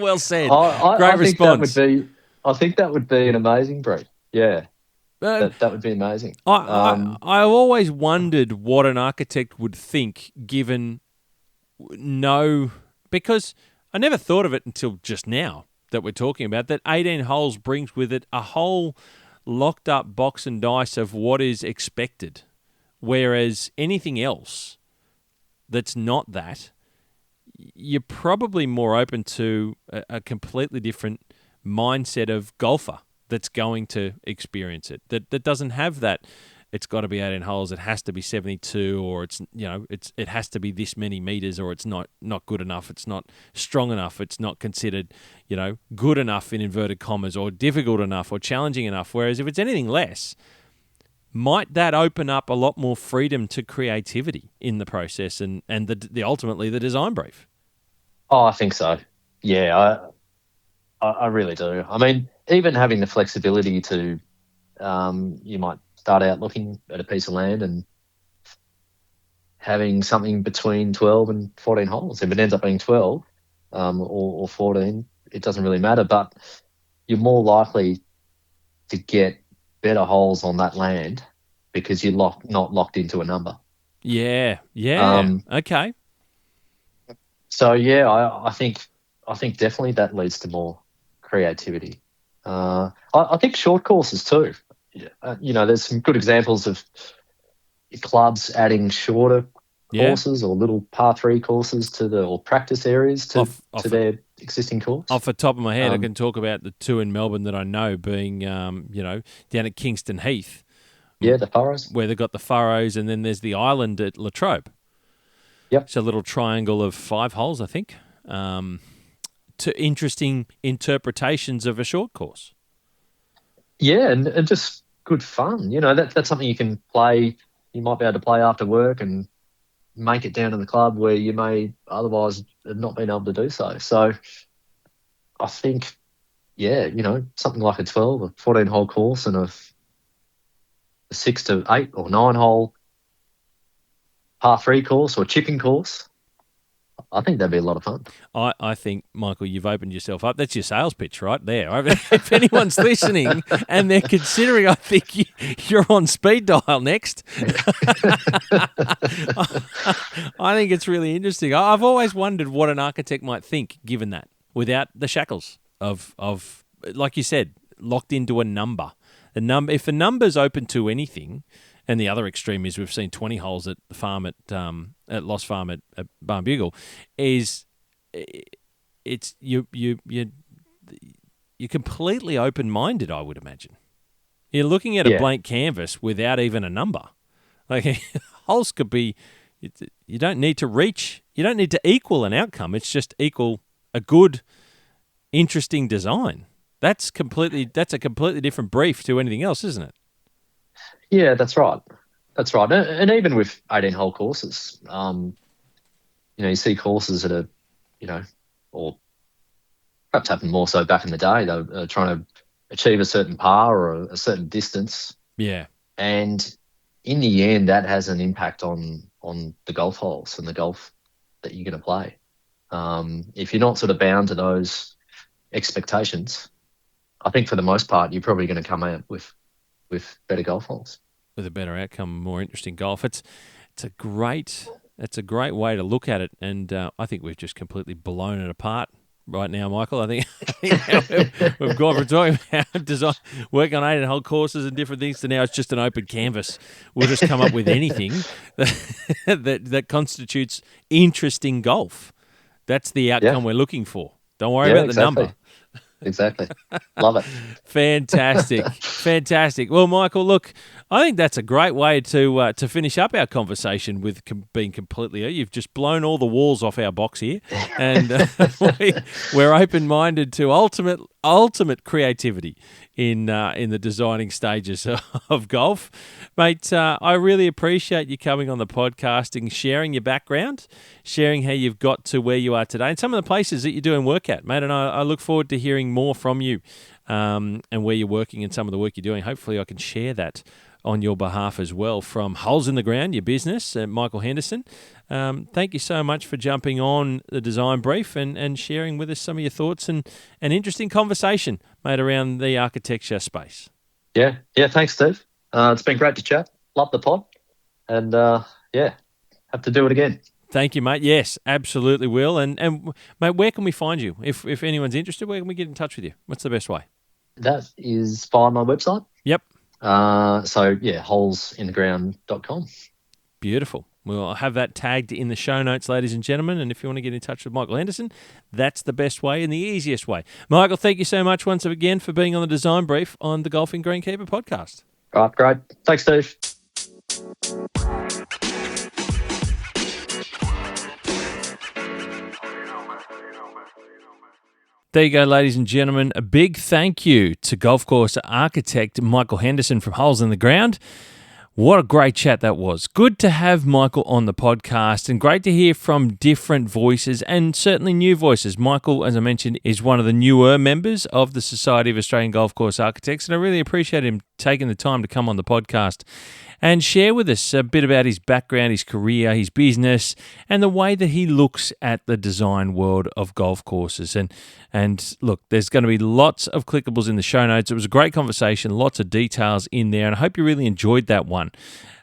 well said. Great response. I think that would be an amazing brief. Yeah. That would be amazing. I've always wondered what an architect would think given because I never thought of it until just now that we're talking about, that 18 holes brings with it a whole locked up box and dice of what is expected. Whereas anything else that's not that, you're probably more open to a completely different mindset of golfer that's going to experience it. That doesn't have that. It's got to be 18 holes. It has to be 72, or it has to be this many meters, or it's not good enough. It's not strong enough. It's not considered, good enough in inverted commas, or difficult enough, or challenging enough. Whereas if it's anything less, might that open up a lot more freedom to creativity in the process and the ultimately the design brief? Oh, I think so. Yeah, I really do. I mean, even having the flexibility to, you might start out looking at a piece of land and having something between 12 and 14 holes. If it ends up being 12 or 14, it doesn't really matter, but you're more likely to get better holes on that land because you're not locked into a number. Yeah. Okay. So yeah, I think definitely that leads to more creativity. I think short courses too. There's some good examples of clubs adding shorter courses or little par 3 courses or practice areas to their existing course. Off the top of my head, I can talk about the two in Melbourne that I know being, down at Kingston Heath. Yeah, the furrows. Where they've got the furrows, and then there's the island at Latrobe. Yep. It's a little triangle of 5 holes, I think. To interesting interpretations of a short course. Yeah, and just good fun. That's something you can play. You might be able to play after work and make it down to the club where you may otherwise have not been able to do so. So I think, something like a 12 or 14-hole course and a 6 to 8 or 9-hole par 3 course or chipping course, I think that'd be a lot of fun. I think, Michael, you've opened yourself up. That's your sales pitch right there. If anyone's listening and they're considering, I think you're on speed dial next. I think it's really interesting. I've always wondered what an architect might think, given that, without the shackles of like you said, locked into a number. If a number's open to anything. And the other extreme is we've seen 20 holes at the farm at Lost Farm at Barnbugle. It's you're completely open-minded, I would imagine. You're looking at a blank canvas without even a number. Like holes could be. You don't need to reach. You don't need to equal an outcome. It's just equal a good, interesting design. That's a completely different brief to anything else, isn't it? Yeah, that's right. That's right. And even with 18-hole courses, you see courses that are, or perhaps happened more so back in the day, they were trying to achieve a certain par or a certain distance. Yeah. And in the end, that has an impact on the golf holes and the golf that you're going to play. If you're not sort of bound to those expectations, I think for the most part, you're probably going to come out with better golf holes. With a better outcome, more interesting golf. It's a great way to look at it, and I think we've just completely blown it apart right now, Michael. I think we've gone from talking about design, working on 18-hole courses and different things to now it's just an open canvas. We'll just come up with anything that constitutes interesting golf. That's the outcome we're looking for. Don't worry about the number. Exactly. Love it. Fantastic. Well, Michael, look, I think that's a great way to finish up our conversation with being completely. You've just blown all the walls off our box here, and we're open-minded to ultimate creativity in the designing stages of golf, mate. I really appreciate you coming on the podcast and sharing your background, sharing how you've got to where you are today, and some of the places that you're doing work at, mate. And I look forward to hearing more from you and where you're working and some of the work you're doing. Hopefully, I can share that on your behalf as well from Holes in the Ground, your business, Michael Henderson. Thank you so much for jumping on the design brief and sharing with us some of your thoughts and an interesting conversation, mate, around the architecture space. Yeah. Thanks, Steve. It's been great to chat. Love the pod. And, have to do it again. Thank you, mate. Yes, absolutely will. And mate, where can we find you? If anyone's interested, where can we get in touch with you? What's the best way? That is via my website. Yep. holesintheground.com. Beautiful. Well, I'll have that tagged in the show notes, ladies and gentlemen. And if you want to get in touch with Michael Henderson, that's the best way and the easiest way. Michael, thank you so much once again for being on the Design Brief on the Golfing Greenkeeper podcast. All right, great. Thanks, Steve. There you go, ladies and gentlemen. A big thank you to golf course architect Michael Henderson from Holes in the Ground. What a great chat that was. Good to have Michael on the podcast and great to hear from different voices and certainly new voices. Michael, as I mentioned, is one of the newer members of the Society of Australian Golf Course Architects, and I really appreciate him taking the time to come on the podcast and share with us a bit about his background, his career, his business, and the way that he looks at the design world of golf courses. And look, there's going to be lots of clickables in the show notes. It was a great conversation, lots of details in there, and I hope you really enjoyed that one.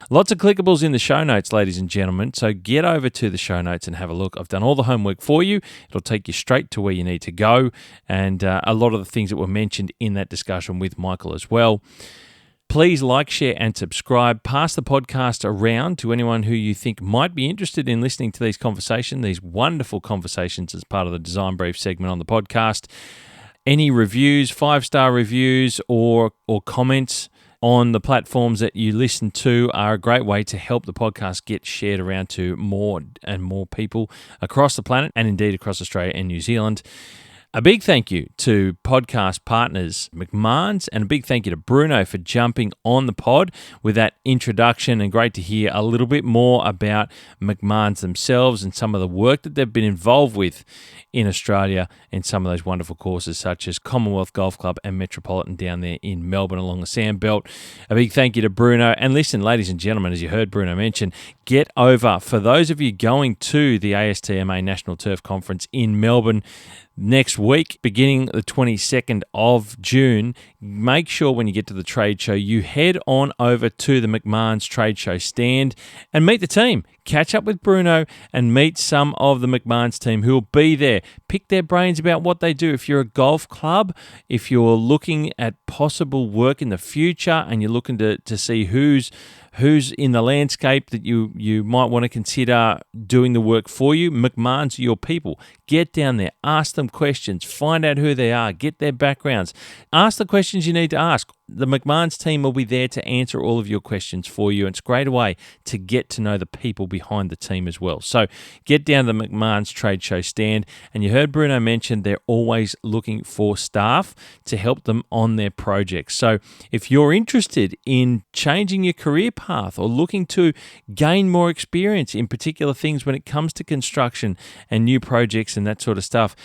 Lots of clickables in the show notes, ladies and gentlemen, so get over to the show notes and have a look. I've done all the homework for you. It'll take you straight to where you need to go, and a lot of the things that were mentioned in that discussion with Michael as well. Please like, share, and subscribe. Pass the podcast around to anyone who you think might be interested in listening to these conversations, these wonderful conversations as part of the Design Brief segment on the podcast. Any reviews, 5-star reviews, or comments on the platforms that you listen to are a great way to help the podcast get shared around to more and more people across the planet and indeed across Australia and New Zealand. A big thank you to podcast partners McMahon's, and a big thank you to Bruno for jumping on the pod with that introduction, and great to hear a little bit more about McMahon's themselves and some of the work that they've been involved with in Australia in some of those wonderful courses such as Commonwealth Golf Club and Metropolitan down there in Melbourne along the Sandbelt. A big thank you to Bruno. And listen, ladies and gentlemen, as you heard Bruno mention, get over, for those of you going to the ASTMA National Turf Conference in Melbourne next week, beginning the 22nd of June, make sure when you get to the trade show, you head on over to the McMahon's trade show stand and meet the team. Catch up with Bruno and meet some of the McMahon's team who will be there. Pick their brains about what they do. If you're a golf club, if you're looking at possible work in the future and you're looking to see who's in the landscape that you might want to consider doing the work for you, McMahon's are your people. Get down there, ask them questions, find out who they are, get their backgrounds, ask the questions you need to ask. The McMahon's team will be there to answer all of your questions for you. It's a great way to get to know the people behind the team as well. So get down to the McMahon's trade show stand, and you heard Bruno mention they're always looking for staff to help them on their projects. So if you're interested in changing your career path or looking to gain more experience in particular things when it comes to construction and new projects and that sort of stuff,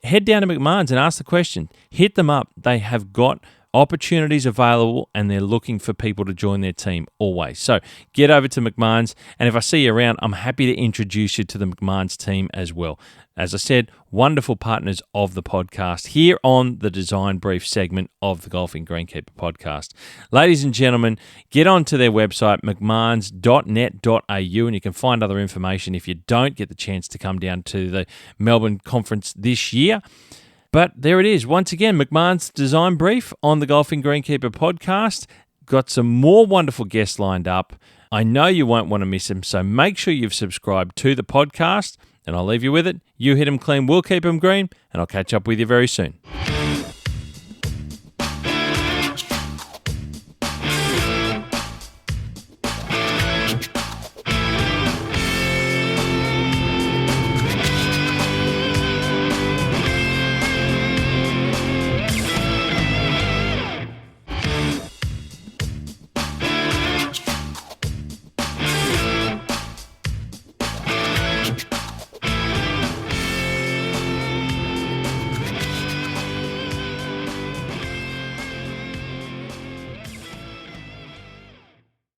head down to McMahon's and ask the question. Hit them up. They have got opportunities available and they're looking for people to join their team always. So get over to McMahon's, and if I see you around, I'm happy to introduce you to the McMahon's team as well. As I said, wonderful partners of the podcast here on the Design Brief segment of the Golfing Greenkeeper podcast. Ladies and gentlemen, get onto their website, mcmahons.net.au, and you can find other information if you don't get the chance to come down to the Melbourne conference this year. But there it is. Once again, McMahon's Design Brief on the Golfing Greenkeeper podcast. Got some more wonderful guests lined up. I know you won't want to miss them, so make sure you've subscribed to the podcast, and I'll leave you with it. You hit them clean, we'll keep them green, and I'll catch up with you very soon.